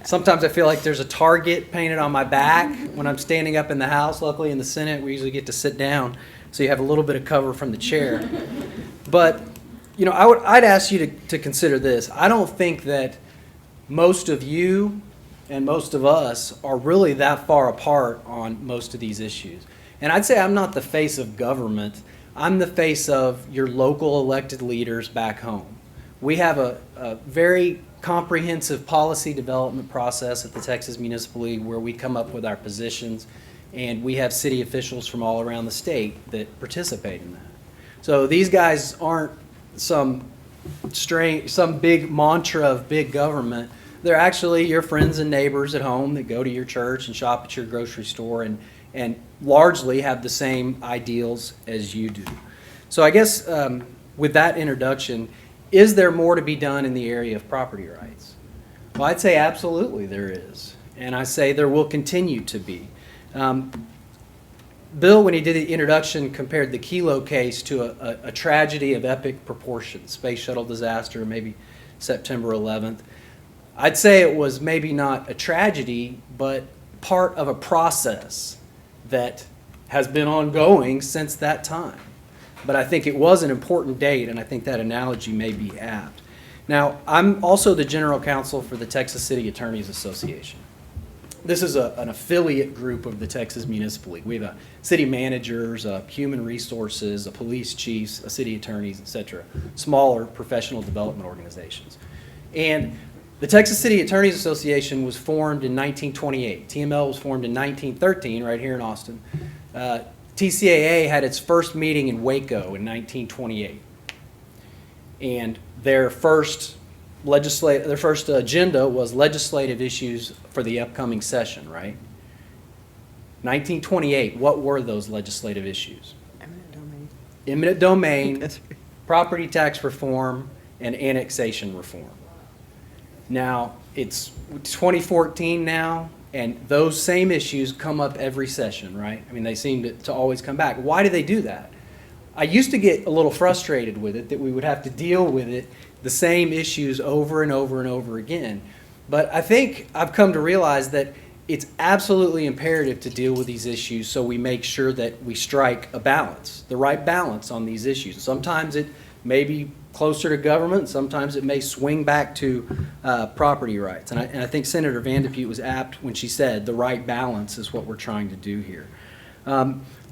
sometimes I feel like there's a target painted on my back when I'm standing up in the House. Luckily in the Senate, we usually get to sit down, so you have a little bit of cover from the chair. But, you know, I'd ask you to consider this. I don't think that most of you and most of us are really that far apart on most of these issues. And I'd say I'm not the face of government. I'm the face of your local elected leaders back home. We have a very comprehensive policy development process at the Texas Municipal League where we come up with our positions, and we have city officials from all around the state that participate in that. So these guys aren't some big mantra of big government. They're actually your friends and neighbors at home that go to your church and shop at your grocery store and largely have the same ideals as you do. So I guess with that introduction, is there more to be done in the area of property rights? Well, I'd say absolutely there is. And I say there will continue to be. Bill, when he did the introduction, compared the Kilo case to a tragedy of epic proportions, space shuttle disaster, maybe September 11th. I'd say it was maybe not a tragedy, but part of a process that has been ongoing since that time. But I think it was an important date, and I think that analogy may be apt. Now, I'm also the general counsel for the Texas City Attorneys Association. This is an affiliate group of the Texas Municipal League. We have city managers, human resources, police chiefs, city attorneys, etc. Smaller professional development organizations. And the Texas City Attorneys Association was formed in 1928. TML was formed in 1913 right here in Austin. TCAA had its first meeting in Waco in 1928. And their first agenda was legislative issues for the upcoming session, right? 1928, what were those legislative issues? Eminent domain. Eminent domain, That's right. property tax reform, and annexation reform. Now, it's 2014 now, And those same issues come up every session, right? I mean, they seem to always come back. Why do they do that? I used to get a little frustrated with it, that we would have to deal with it, the same issues over and over and over again. But I think I've come to realize that it's absolutely imperative to deal with these issues so we make sure that we strike a balance, the right balance on these issues. Sometimes it may be closer to government, sometimes it may swing back to property rights. And I think Senator Vanderpute was apt when she said the right balance is what we're trying to do here.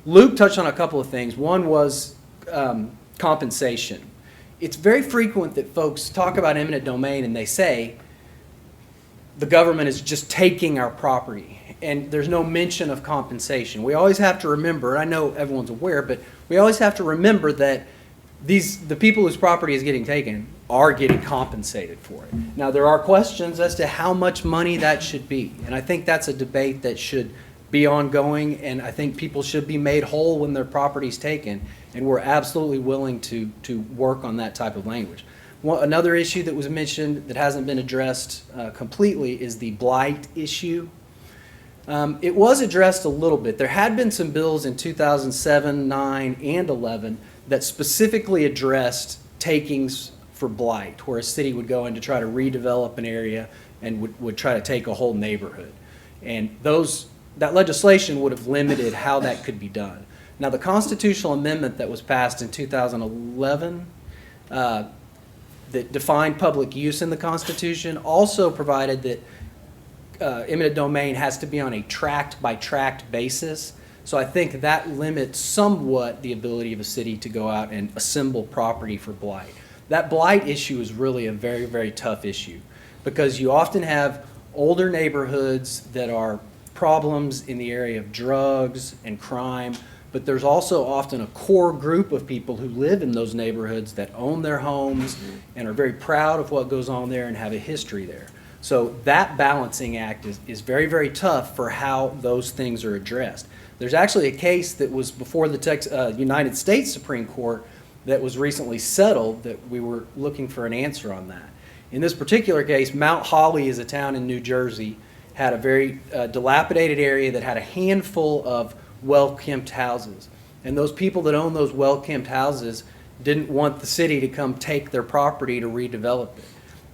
Luke touched on a couple of things. One was compensation. It's very frequent that folks talk about eminent domain and they say the government is just taking our property, and there's no mention of compensation. We always have to remember, I know everyone's aware, but we always have to remember that the people whose property is getting taken are getting compensated for it. Now, there are questions as to how much money that should be, and I think that's a debate that should be ongoing, and I think people should be made whole when their property is taken, and we're absolutely willing to work on that type of language. Another issue that was mentioned that hasn't been addressed completely is the blight issue. It was addressed a little bit. There had been some bills in 2007, 9, and 11 that specifically addressed takings for blight, where a city would go in to try to redevelop an area and would try to take a whole neighborhood. And that legislation would have limited how that could be done. Now, the constitutional amendment that was passed in 2011 that defined public use in the Constitution also provided that eminent domain has to be on a tract-by-tract basis. So I think that limits somewhat the ability of a city to go out and assemble property for blight. That blight issue is really a very, very tough issue because you often have older neighborhoods that are problems in the area of drugs and crime, but there's also often a core group of people who live in those neighborhoods that own their homes and are very proud of what goes on there and have a history there. So that balancing act is very, very tough for how those things are addressed. There's actually a case that was before the United States Supreme Court that was recently settled that we were looking for an answer on that. In this particular case, Mount Holly is a town in New Jersey, had a very dilapidated area that had a handful of well-kept houses. And those people that own those well-kept houses didn't want the city to come take their property to redevelop it.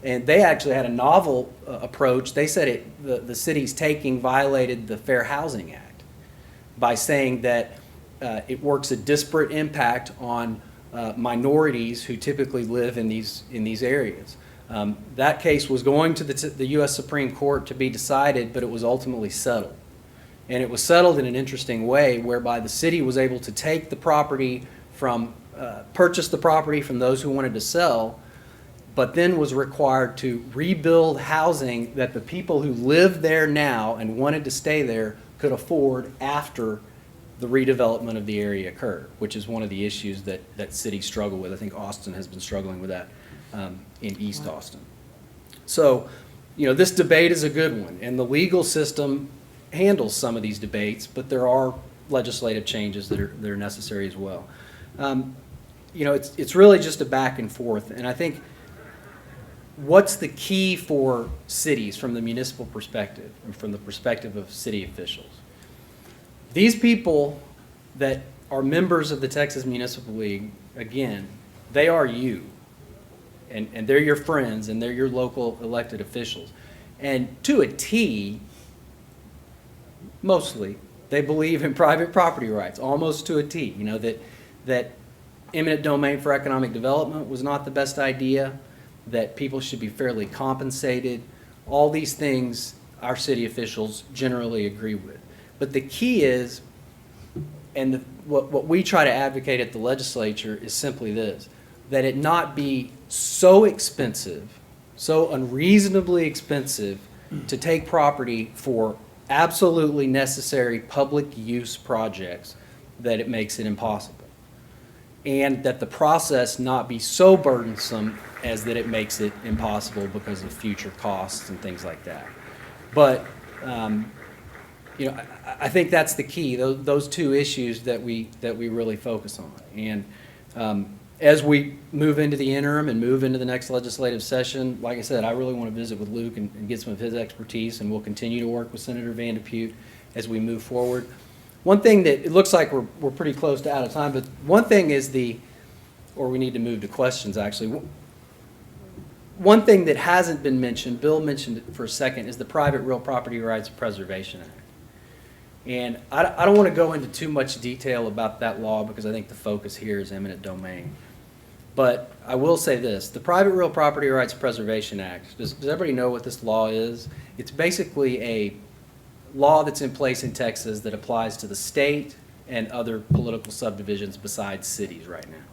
And they actually had a novel approach. They said the city's taking violated the Fair Housing Act by saying that it works a disparate impact on minorities who typically live in these areas. That case was going to the U.S. Supreme Court to be decided, but it was ultimately settled. And it was settled in an interesting way whereby the city was able to take the property purchase the property from those who wanted to sell, but then was required to rebuild housing that the people who live there now and wanted to stay there could afford after the redevelopment of the area occurred, which is one of the issues that cities struggle with. I think Austin has been struggling with that in East Austin. So, this debate is a good one, and the legal system handles some of these debates, but there are legislative changes that are necessary as well. It's really just a back and forth, and I think what's the key for cities from the municipal perspective and from the perspective of city officials? These people that are members of the Texas Municipal League, again, they are you, and they're your friends, and they're your local elected officials. And to a T, mostly, they believe in private property rights, almost to a T. That eminent domain for economic development was not the best idea, that people should be fairly compensated. All these things our city officials generally agree with. But the key is, and what we try to advocate at the legislature is simply this, that it not be so expensive, so unreasonably expensive to take property for absolutely necessary public use projects that it makes it impossible. And that the process not be so burdensome as that it makes it impossible because of future costs and things like that. But, I think that's the key, those two issues that we really focus on. And As we move into the interim and move into the next legislative session, like I said, I really want to visit with Luke and get some of his expertise, and we'll continue to work with Senator Vandepute as we move forward. One thing that, it looks like we're pretty close to out of time, but one thing is or we need to move to questions actually. One thing that hasn't been mentioned, Bill mentioned it for a second, is the Private Real Property Rights Preservation Act. And I don't want to go into too much detail about that law because I think the focus here is eminent domain. But I will say this, the Private Real Property Rights Preservation Act, does everybody know what this law is? It's basically a law that's in place in Texas that applies to the state and other political subdivisions besides cities right now.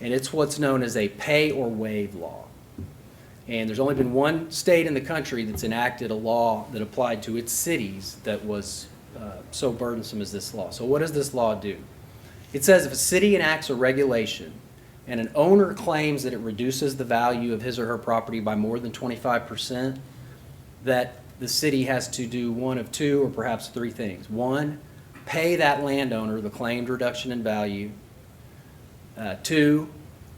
And it's what's known as a pay or waive law. And there's only been one state in the country that's enacted a law that applied to its cities that was so burdensome as this law. So what does this law do? It says if a city enacts a regulation and an owner claims that it reduces the value of his or her property by more than 25%, that the city has to do one of two or perhaps three things. One, pay that landowner the claimed reduction in value. Two,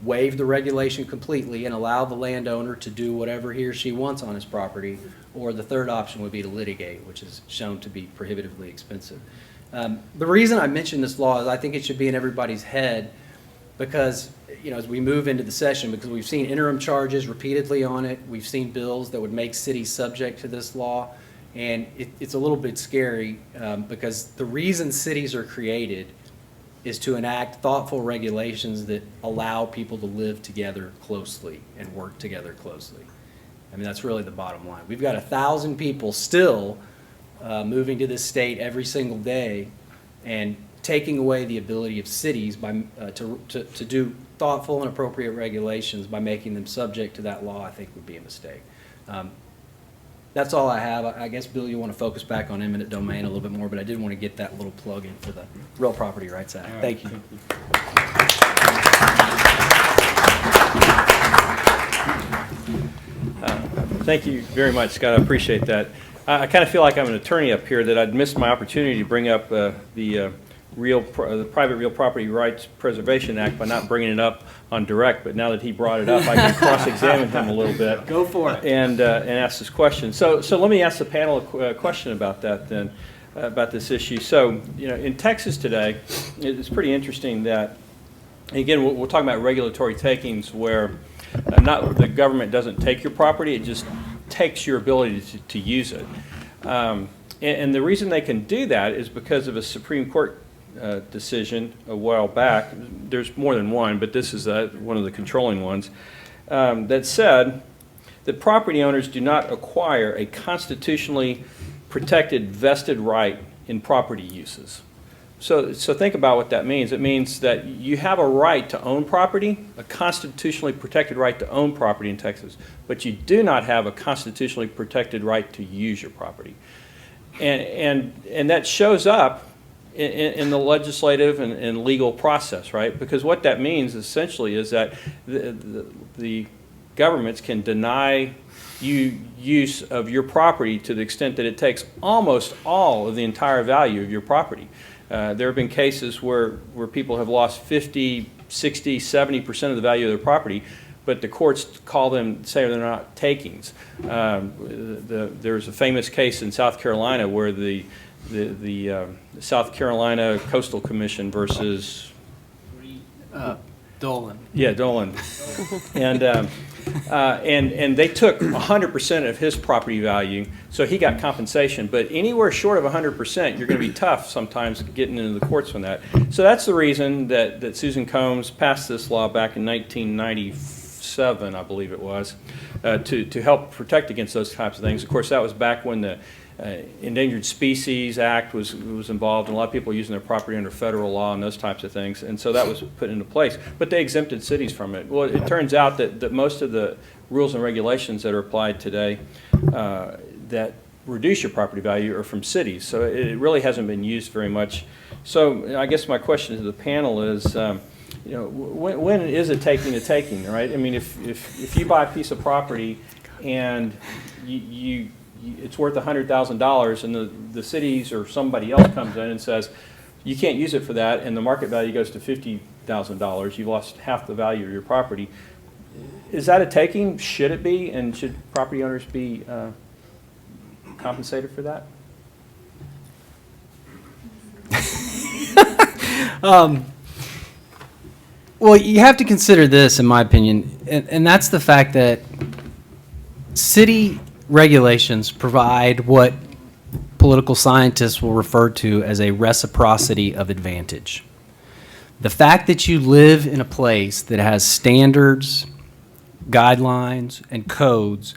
waive the regulation completely and allow the landowner to do whatever he or she wants on his property. Or the third option would be to litigate, which is shown to be prohibitively expensive. The reason I mention this law is I think it should be in everybody's head because, you know, as we move into the session, because we've seen interim charges repeatedly on it, we've seen bills that would make cities subject to this law, and it's a little bit scary because the reason cities are created is to enact thoughtful regulations that allow people to live together closely and work together closely. I mean, that's really the bottom line. We've got 1,000 people still moving to this state every single day, and taking away the ability of cities by, to do thoughtful and appropriate regulations by making them subject to that law, I think would be a mistake. That's all I have. I guess, Bill, you want to focus back on eminent domain a little bit more, but I did want to get that little plug in for the Real Property Rights Act. Right, thank you. Thank you very much, Scott. I appreciate that. I kind of feel like I'm an attorney up here, that I'd missed my opportunity to bring up the Private Real Property Rights Preservation Act by not bringing it up on direct. But now that he brought it up, I can cross-examine him a little bit. Go for it. And ask this question. So let me ask the panel a question about that then, about this issue. So, you know, in Texas today, it's pretty interesting that, again, we're talking about regulatory takings where not the government doesn't take your property, it just takes your ability to use it. And the reason they can do that is because of a Supreme Court decision a while back. There's more than one, but this is one of the controlling ones, that said that property owners do not acquire a constitutionally protected vested right in property uses. So think about what that means. It means that you have a right to own property, a constitutionally protected right to own property in Texas, but you do not have a constitutionally protected right to use your property. And that shows up in the legislative and legal process, right? Because what that means essentially is that the governments can deny you use of your property to the extent that it takes almost all of the entire value of your property. There have been cases where people have lost 50, 60, 70% of the value of their property, but the courts say they're not takings. There's a famous case in South Carolina where the South Carolina Coastal Commission versus Dolan. Yeah, Dolan. And they took 100% of his property value, so he got compensation. But anywhere short of 100%, you're going to be tough sometimes getting into the courts on that. So that's the reason that Susan Combs passed this law back in 1997, I believe it was, to help protect against those types of things. Of course, that was back when the Endangered Species Act was involved, and a lot of people were using their property under federal law and those types of things, and so that was put into place. But they exempted cities from it. Well, it turns out that most of the rules and regulations that are applied today that reduce your property value are from cities, so it really hasn't been used very much. So I guess my question to the panel is, you know, when is it taking a taking, right? I mean, if you buy a piece of property and it's worth $100,000 and the cities or somebody else comes in and says you can't use it for that, and the market value goes to $50,000 $400,000. You've lost half the value of your property. Is that a taking? Should it be? And should property owners be compensated for that? Well, you have to consider this, in my opinion, and that's the fact that city regulations provide what political scientists will refer to as a reciprocity of advantage. The fact that you live in a place that has standards, guidelines, and codes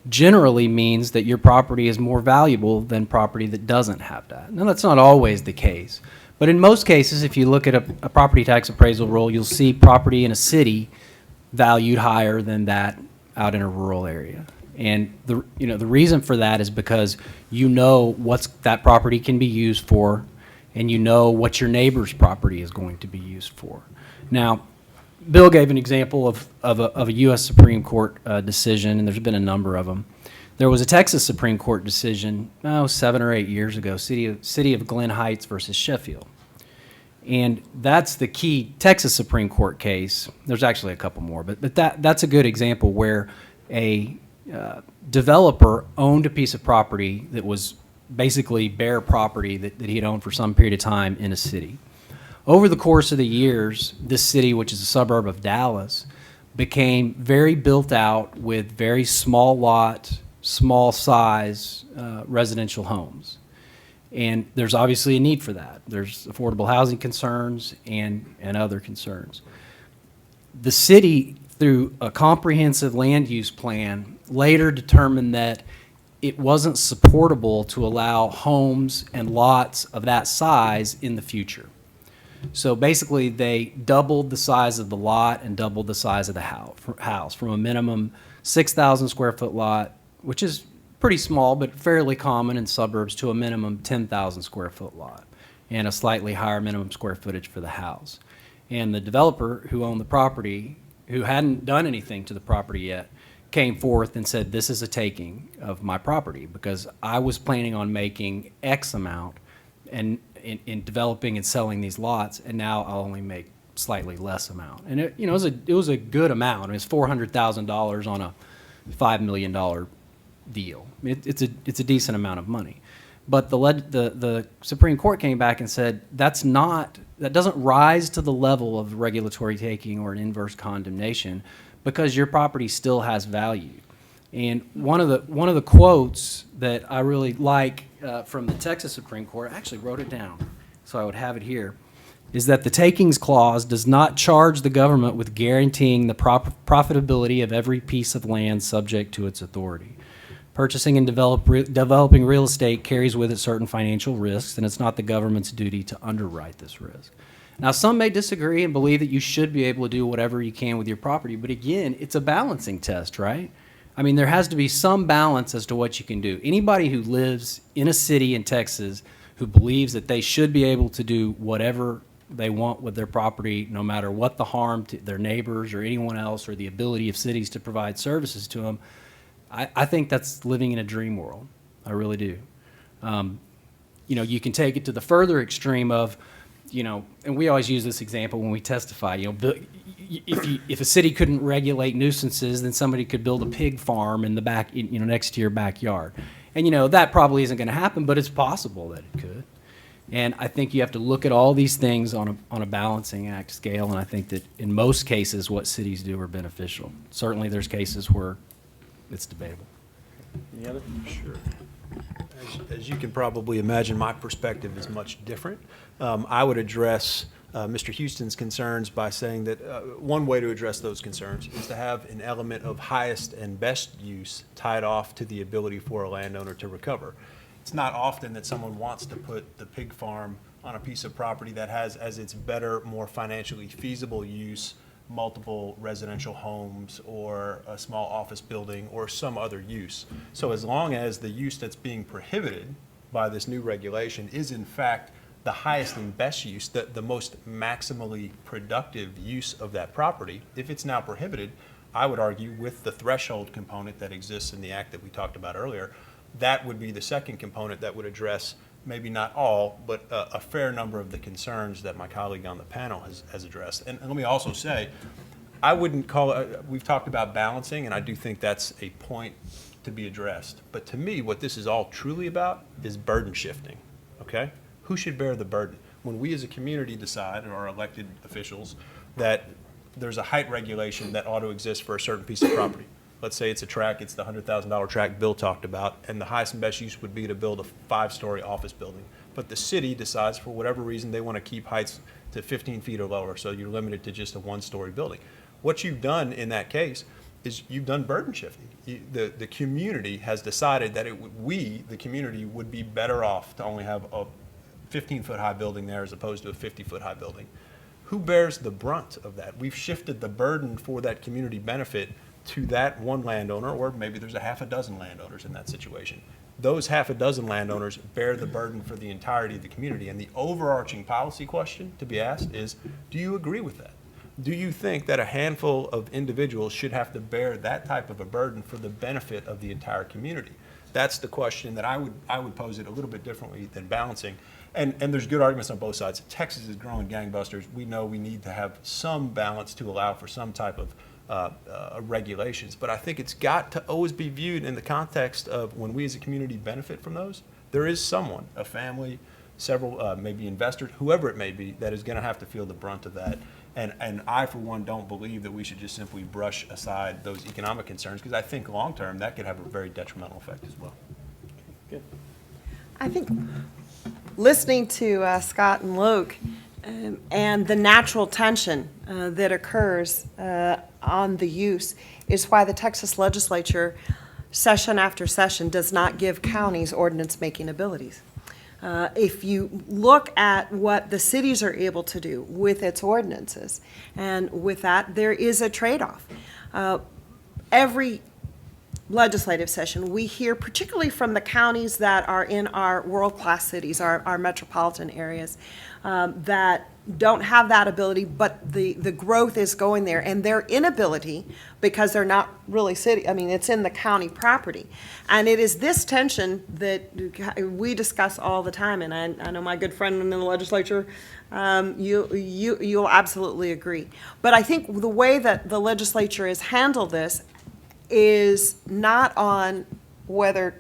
generally means that your property is more valuable than property that doesn't have that. Now, that's not always the case. But in most cases, if you look at a property tax appraisal roll, you'll see property in a city valued higher than that out in a rural area. And the reason for that is because you know what that property can be used for, and you know what your neighbor's property is going to be used for. Now, Bill gave an example of a U.S. Supreme Court decision, and there's been a number of them. There was a Texas Supreme Court decision, 7 or 8 years ago, City of Glen Heights versus Sheffield. And that's the key Texas Supreme Court case. There's actually a couple more, but that's a good example where a developer owned a piece of property that was basically bare property that he had owned for some period of time in a city. Over the course of the years, this city, which is a suburb of Dallas, became very built out with very small lot, small size residential homes. And there's obviously a need for that. There's affordable housing concerns and other concerns. The city, through a comprehensive land use plan, later determined that it wasn't supportable to allow homes and lots of that size in the future. So basically, they doubled the size of the lot and doubled the size of the house from a minimum 6,000 square foot lot, which is pretty small but fairly common in suburbs, to a minimum 10,000 square foot lot and a slightly higher minimum square footage for the house. And the developer who owned the property, who hadn't done anything to the property yet, came forth and said, this is a taking of my property because I was planning on making X amount and in developing and selling these lots, and now I'll only make slightly less amount. And it was a good amount. I mean, it's $400,000 on a $5 million deal. It's a decent amount of money. But the Supreme Court came back and said that doesn't rise to the level of regulatory taking or an inverse condemnation because your property still has value. And one of the quotes that I really like from the Texas Supreme Court, I actually wrote it down so I would have it here, is that the takings clause does not charge the government with guaranteeing the profitability of every piece of land subject to its authority. Purchasing and developing real estate carries with it certain financial risks, and it's not the government's duty to underwrite this risk. Now, some may disagree and believe that you should be able to do whatever you can with your property, but again, it's a balancing test, right? I mean, there has to be some balance as to what you can do. Anybody who lives in a city in Texas who believes that they should be able to do whatever they want with their property, no matter what the harm to their neighbors or anyone else or the ability of cities to provide services to them, I think that's living in a dream world. I really do. You can take it to the further extreme of, and we always use this example when we testify, if a city couldn't regulate nuisances, then somebody could build a pig farm in the back, next to your backyard. And, that probably isn't going to happen, but it's possible that it could. And I think you have to look at all these things on a balancing act scale, and I think that in most cases what cities do are beneficial. Certainly there's cases where it's debatable. Any other? Sure. As you can probably imagine, my perspective is much different. I would address Mr. Houston's concerns by saying that one way to address those concerns is to have an element of highest and best use tied off to the ability for a landowner to recover. It's not often that someone wants to put the pig farm on a piece of property that has as its better, more financially feasible use multiple residential homes or a small office building or some other use. So as long as the use that's being prohibited by this new regulation is in fact the highest and best use, the most maximally productive use of that property, if it's now prohibited, I would argue with the threshold component that exists in the act that we talked about earlier, that would be the second component that would address maybe not all, but a fair number of the concerns that my colleague on the panel has addressed. And let me also say, I wouldn't call it, we've talked about balancing, and I do think that's a point to be addressed. But to me, what this is all truly about is burden shifting, okay? Who should bear the burden? When we as a community decide, or our elected officials, that there's a height regulation that ought to exist for a certain piece of property. Let's say it's a track, it's the $100,000 track Bill talked about, and the highest and best use would be to build a 5-story office building. But the city decides, for whatever reason, they want to keep heights to 15 feet or lower, so you're limited to just a 1-story building. What you've done in that case is you've done burden shifting. The community has decided that we, the community, would be better off to only have a 15-foot high building there as opposed to a 50-foot high building. Who bears the brunt of that? We've shifted the burden for that community benefit to that one landowner, or maybe there's a half a dozen landowners in that situation. Those half a dozen landowners bear the burden for the entirety of the community. And the overarching policy question to be asked is, do you agree with that? Do you think that a handful of individuals should have to bear that type of a burden for the benefit of the entire community? That's the question that I would pose it a little bit differently than balancing. And there's good arguments on both sides. Texas is growing gangbusters. We know we need to have some balance to allow for some type of regulations. But I think it's got to always be viewed in the context of when we as a community benefit from those, there is someone, a family, several, maybe investors, whoever it may be, that is going to have to feel the brunt of that. And I, for one, don't believe that we should just simply brush aside those economic concerns, because I think long-term that could have a very detrimental effect as well. Good. I think listening to Scott and Luke and the natural tension that occurs on the use is why the Texas legislature, session after session, does not give counties ordinance-making abilities. If you look at what the cities are able to do with its ordinances, and with that, there is a trade-off. Every legislative session, we hear, particularly from the counties that are in our world-class cities, our metropolitan areas, that don't have that ability, but the growth is going there, and their inability, because they're not really city, I mean, it's in the county property. And it is this tension that we discuss all the time, and I know my good friend in the legislature, you'll absolutely agree. But I think the way that the legislature has handled this is not on whether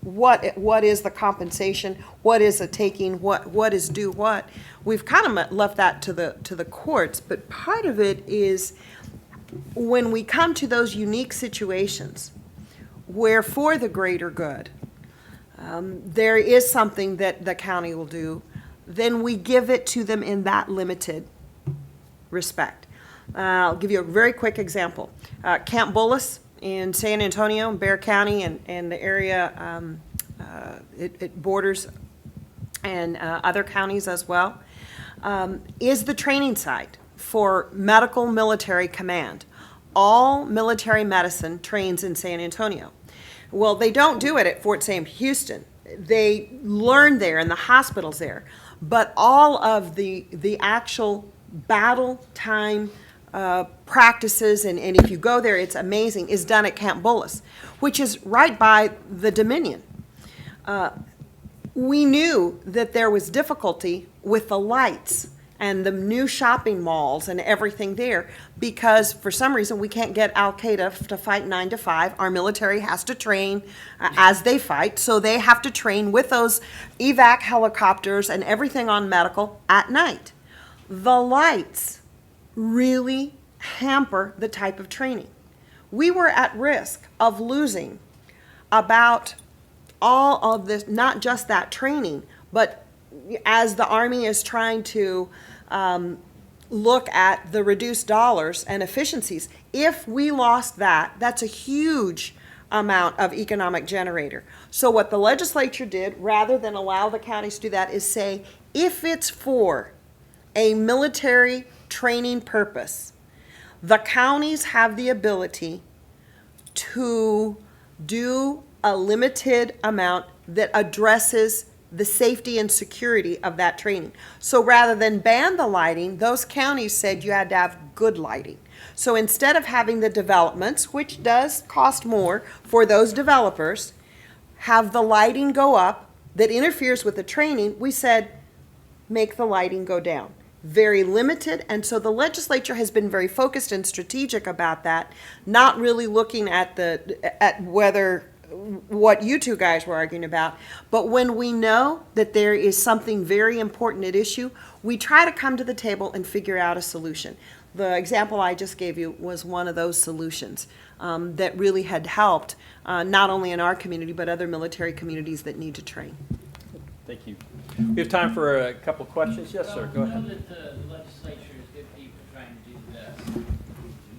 what is the compensation, what is a taking, what is due what. We've kind of left that to the courts, but part of it is when we come to those unique situations where for the greater good, there is something that the county will do, then we give it to them in that limited respect. I'll give you a very quick example. Camp Bullis in San Antonio, Bexar County, and the area, it borders and other counties as well, is the training site for medical military command. All military medicine trains in San Antonio. Well, they don't do it at Fort Sam Houston. They learn there in the hospitals there. But all of the actual battle time practices, and if you go there, it's amazing, is done at Camp Bullis, which is right by the Dominion. We knew that there was difficulty with the lights and the new shopping malls and everything there, because for some reason we can't get Al-Qaeda to fight 9 to 5. Our military has to train as they fight, so they have to train with those evac helicopters and everything on medical at night. The lights really hamper the type of training. We were at risk of losing about all of this, not just that training, but as the Army is trying to look at the reduced dollars and efficiencies, if we lost that, that's a huge amount of economic generator. So what the legislature did, rather than allow the counties to do that, is say, if it's for a military training purpose, the counties have the ability to do a limited amount that addresses the safety and security of that training. So rather than ban the lighting, those counties said you had to have good lighting. So instead of having the developments, which does cost more for those developers, have the lighting go up, that interferes with the training, we said, make the lighting go down. Very limited, and so the legislature has been very focused and strategic about that, not really looking at whether what you two guys were arguing about, but when we know that there is something very important at issue, we try to come to the table and figure out a solution. The example I just gave you was one of those solutions that really had helped, not only in our community, but other military communities that need to train. Thank you. We have time for a couple of questions. Yes, sir, go I know ahead. that the legislature is good people trying to do the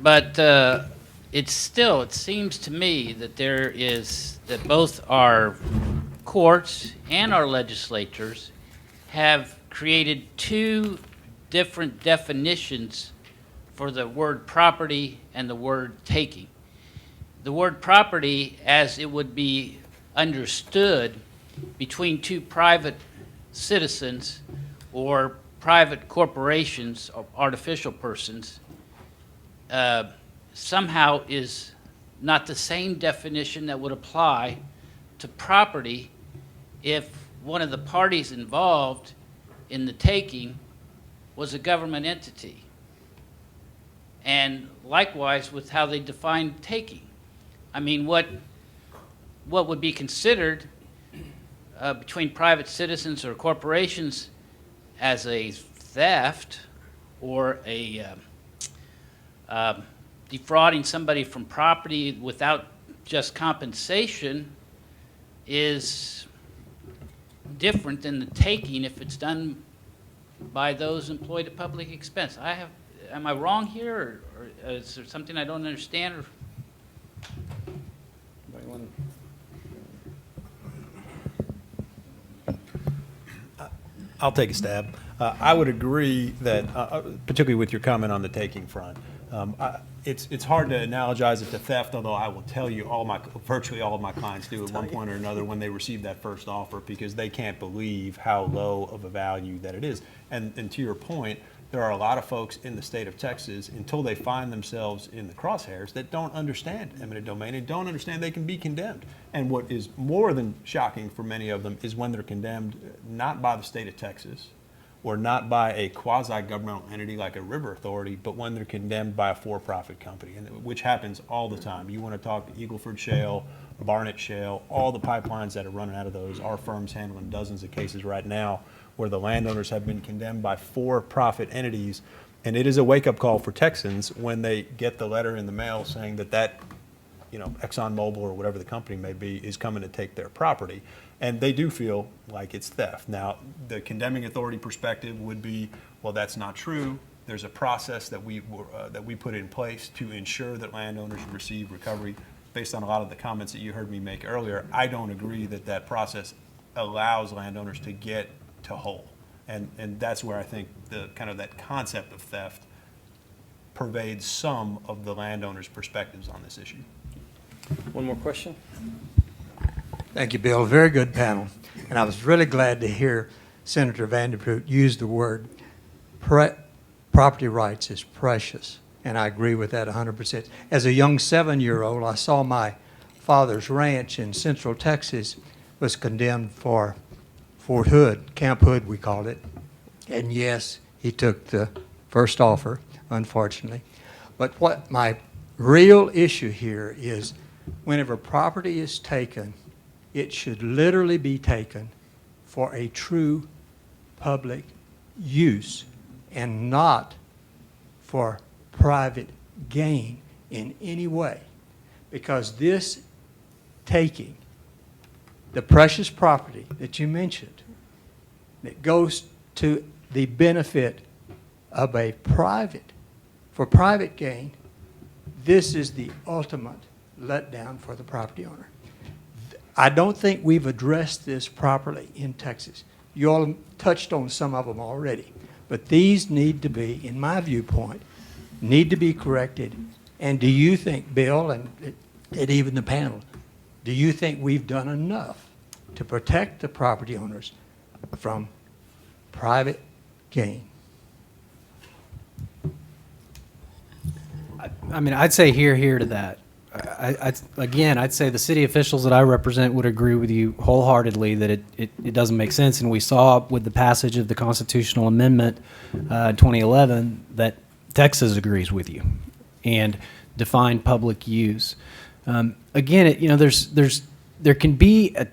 best. But it seems to me that that both our courts and our legislatures have created two different definitions for the word property and the word taking. The word property, as it would be understood between two private citizens or private corporations or artificial persons, somehow is not the same definition that would apply to property if one of the parties involved in the taking was a government entity. And likewise with how they define taking. I mean, what would be considered between private citizens or corporations as a theft or a defrauding somebody from property without just compensation is different than the taking if it's done by those employed at public expense. Am I wrong here, or is there something I don't understand? Or? I'll take a stab. I would agree that, particularly with your comment on the taking front, it's hard to analogize it to theft, although I will tell you virtually all of my clients do at one point or another when they receive that first offer, because they can't believe how low of a value that it is. And to your point, there are a lot of folks in the state of Texas, until they find themselves in the crosshairs, that don't understand eminent domain and don't understand they can be condemned. And what is more than shocking for many of them is when they're condemned not by the state of Texas or not by a quasi-governmental entity like a river authority, but when they're condemned by a for-profit company, which happens all the time. You want to talk to Eagle Ford Shale, Barnett Shale, all the pipelines that are running out of those. Our firm's handling dozens of cases right now where the landowners have been condemned by for-profit entities, and it is a wake-up call for Texans when they get the letter in the mail saying that ExxonMobil or whatever the company may be is coming to take their property, and they do feel like it's theft. Now, the condemning authority perspective would be, well, that's not true. There's a process that we put in place to ensure that landowners receive recovery. Based on a lot of the comments that you heard me make earlier, I don't agree that process allows landowners to get to whole. And that's where I think that concept of theft pervades some of the landowners' perspectives on this issue. One more question? Thank you, Bill. Very good panel. And I was really glad to hear Senator Vanderpoot use the word property rights is precious. And I agree with that 100%. As a young 7-year-old, I saw my father's ranch in Central Texas was condemned for Fort Hood, Camp Hood we called it. And yes, he took the first offer, unfortunately. But what my real issue here is whenever property is taken, it should literally be taken for a true public use and not for private gain in any way. Because this taking, the precious property that you mentioned, that goes to the benefit of for private gain, this is the ultimate letdown for the property owner. I don't think we've addressed this properly in Texas. You all touched on some of them already, but these need to be, in my viewpoint, need to be corrected. And do you think, Bill, and even the panel, do you think we've done enough to protect the property owners from private gain? I mean, I'd say here to that. Again, I'd say the city officials that I represent would agree with you wholeheartedly that it doesn't make sense. And we saw with the passage of the constitutional amendment in 2011 that Texas agrees with you and defined public use. Again, there can be a.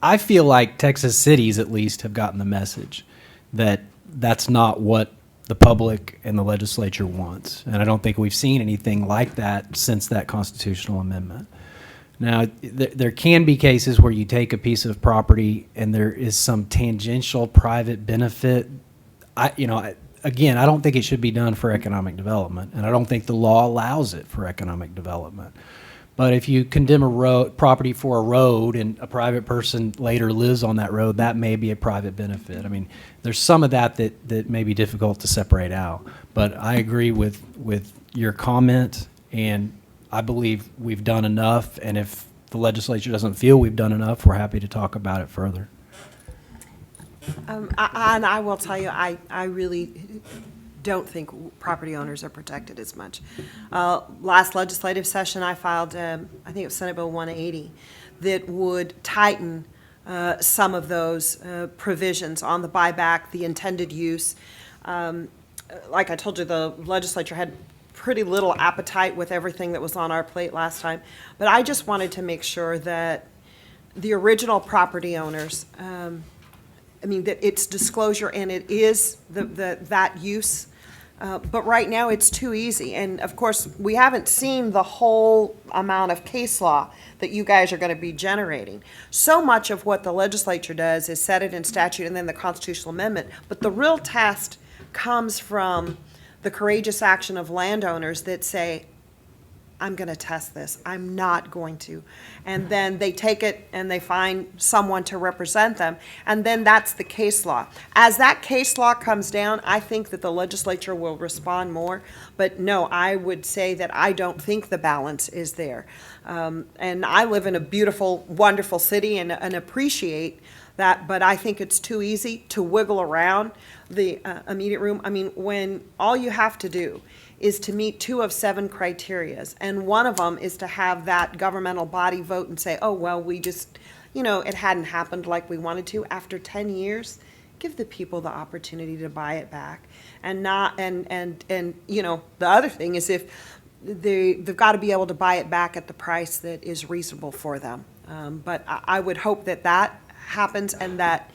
I feel like Texas cities at least have gotten the message that that's not what the public and the legislature wants. And I don't think we've seen anything like that since that constitutional amendment. Now, there can be cases where you take a piece of property and there is some tangential private benefit. Again, I don't think it should be done for economic development, and I don't think the law allows it for economic development. But if you condemn a property for a road and a private person later lives on that road, that may be a private benefit. I mean, there's some of that may be difficult to separate out. But I agree with your comment, and I believe we've done enough. And if the legislature doesn't feel we've done enough, we're happy to talk about it further. And I will tell you, I really don't think property owners are protected as much. Last legislative session, I filed, I think it was Senate Bill 180, that would tighten some of those provisions on the buyback, the intended use. Like I told you, the legislature had pretty little appetite with everything that was on our plate last time. But I just wanted to make sure that the original property owners, that it's disclosure and it is that use. But right now, it's too easy. And of course, we haven't seen the whole amount of case law that you guys are going to be generating. So much of what the legislature does is set it in statute and then the constitutional amendment. But the real test comes from the courageous action of landowners that say, I'm going to test this. I'm not going to. And then they take it and they find someone to represent them. And then that's the case law. As that case law comes down, I think that the legislature will respond more. But no, I would say that I don't think the balance is there. And I live in a beautiful, wonderful city and appreciate that, but I think it's too easy to wiggle around the immediate room. I mean, when all you have to do is to meet 2 of 7 criterias, and one of them is to have that governmental body vote and say, oh, well, we just, it hadn't happened like we wanted to. After 10 years, give the people the opportunity to buy it back. And not, and the other thing is if they've got to be able to buy it back at the price that is reasonable for them. But I would hope that happens and that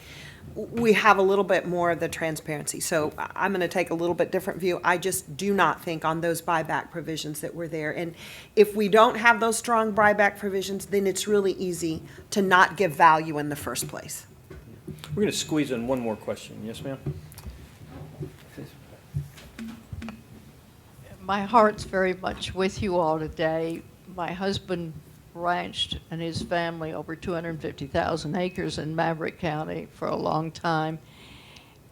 we have a little bit more of the transparency. So I'm going to take a little bit different view. I just do not think on those buyback provisions that were there. And if we don't have those strong buyback provisions, then it's really easy to not give value in the first place. We're going to squeeze in one more question. Yes, ma'am? My heart's very much with you all today. My husband ranched and his family over 250,000 acres in Maverick County for a long time.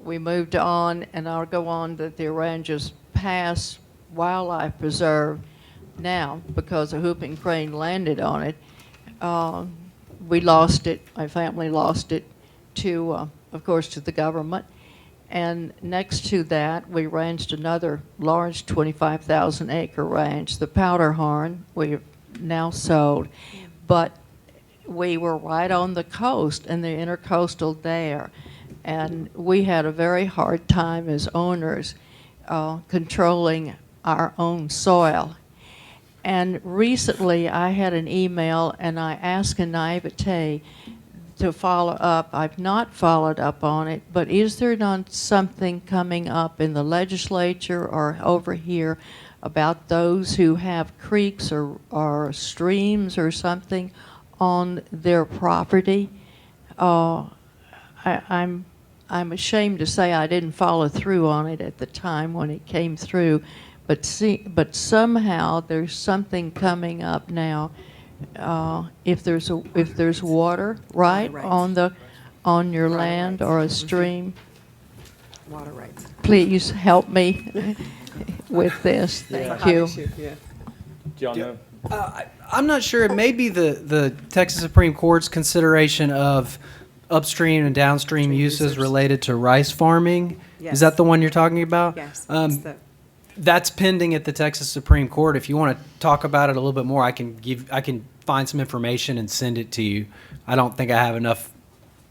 We moved on, and I'll go on that the Aransas Pass Wildlife Preserve now, because a whooping crane landed on it, we lost it. My family lost it to, of course, to the government. And next to that, we ranched another large 25,000 acre ranch, the Powderhorn. We've now sold, but we were right on the coast and the intercoastal there, and we had a very hard time as owners controlling our own soil. And recently I had an email and I asked a naivete to follow up. I've not followed up on it, but is there not something coming up in the legislature or over here about those who have creeks or streams or something on their property? I'm ashamed to say I didn't follow through on it at the time when it came through, but somehow there's something coming up now. If there's water right on your land or a stream, Water rights. please help me with this. Thank you. Yeah. Do y'all know? I'm not sure. It may be the Texas Supreme Court's consideration of upstream and downstream uses related to rice farming. Yes. Is that the one you're talking about? Yes. That's pending at the Texas Supreme Court. If you want to talk about it a little bit more, I can find some information and send it to you. I don't think I have enough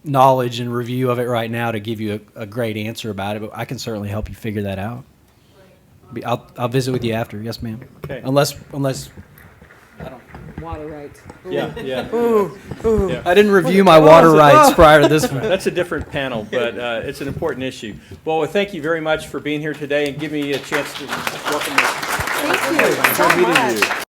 knowledge and review of it right now to give you a great answer about it, but I can certainly help you figure that out. I'll visit with you after. Yes, ma'am. Okay. Unless Water rights. Yeah, yeah. Yeah. I didn't review my water rights prior to this one. That's a different panel, but it's an important issue. Well, thank you very much for being here today and giving me a chance to welcome you. Thank you so much.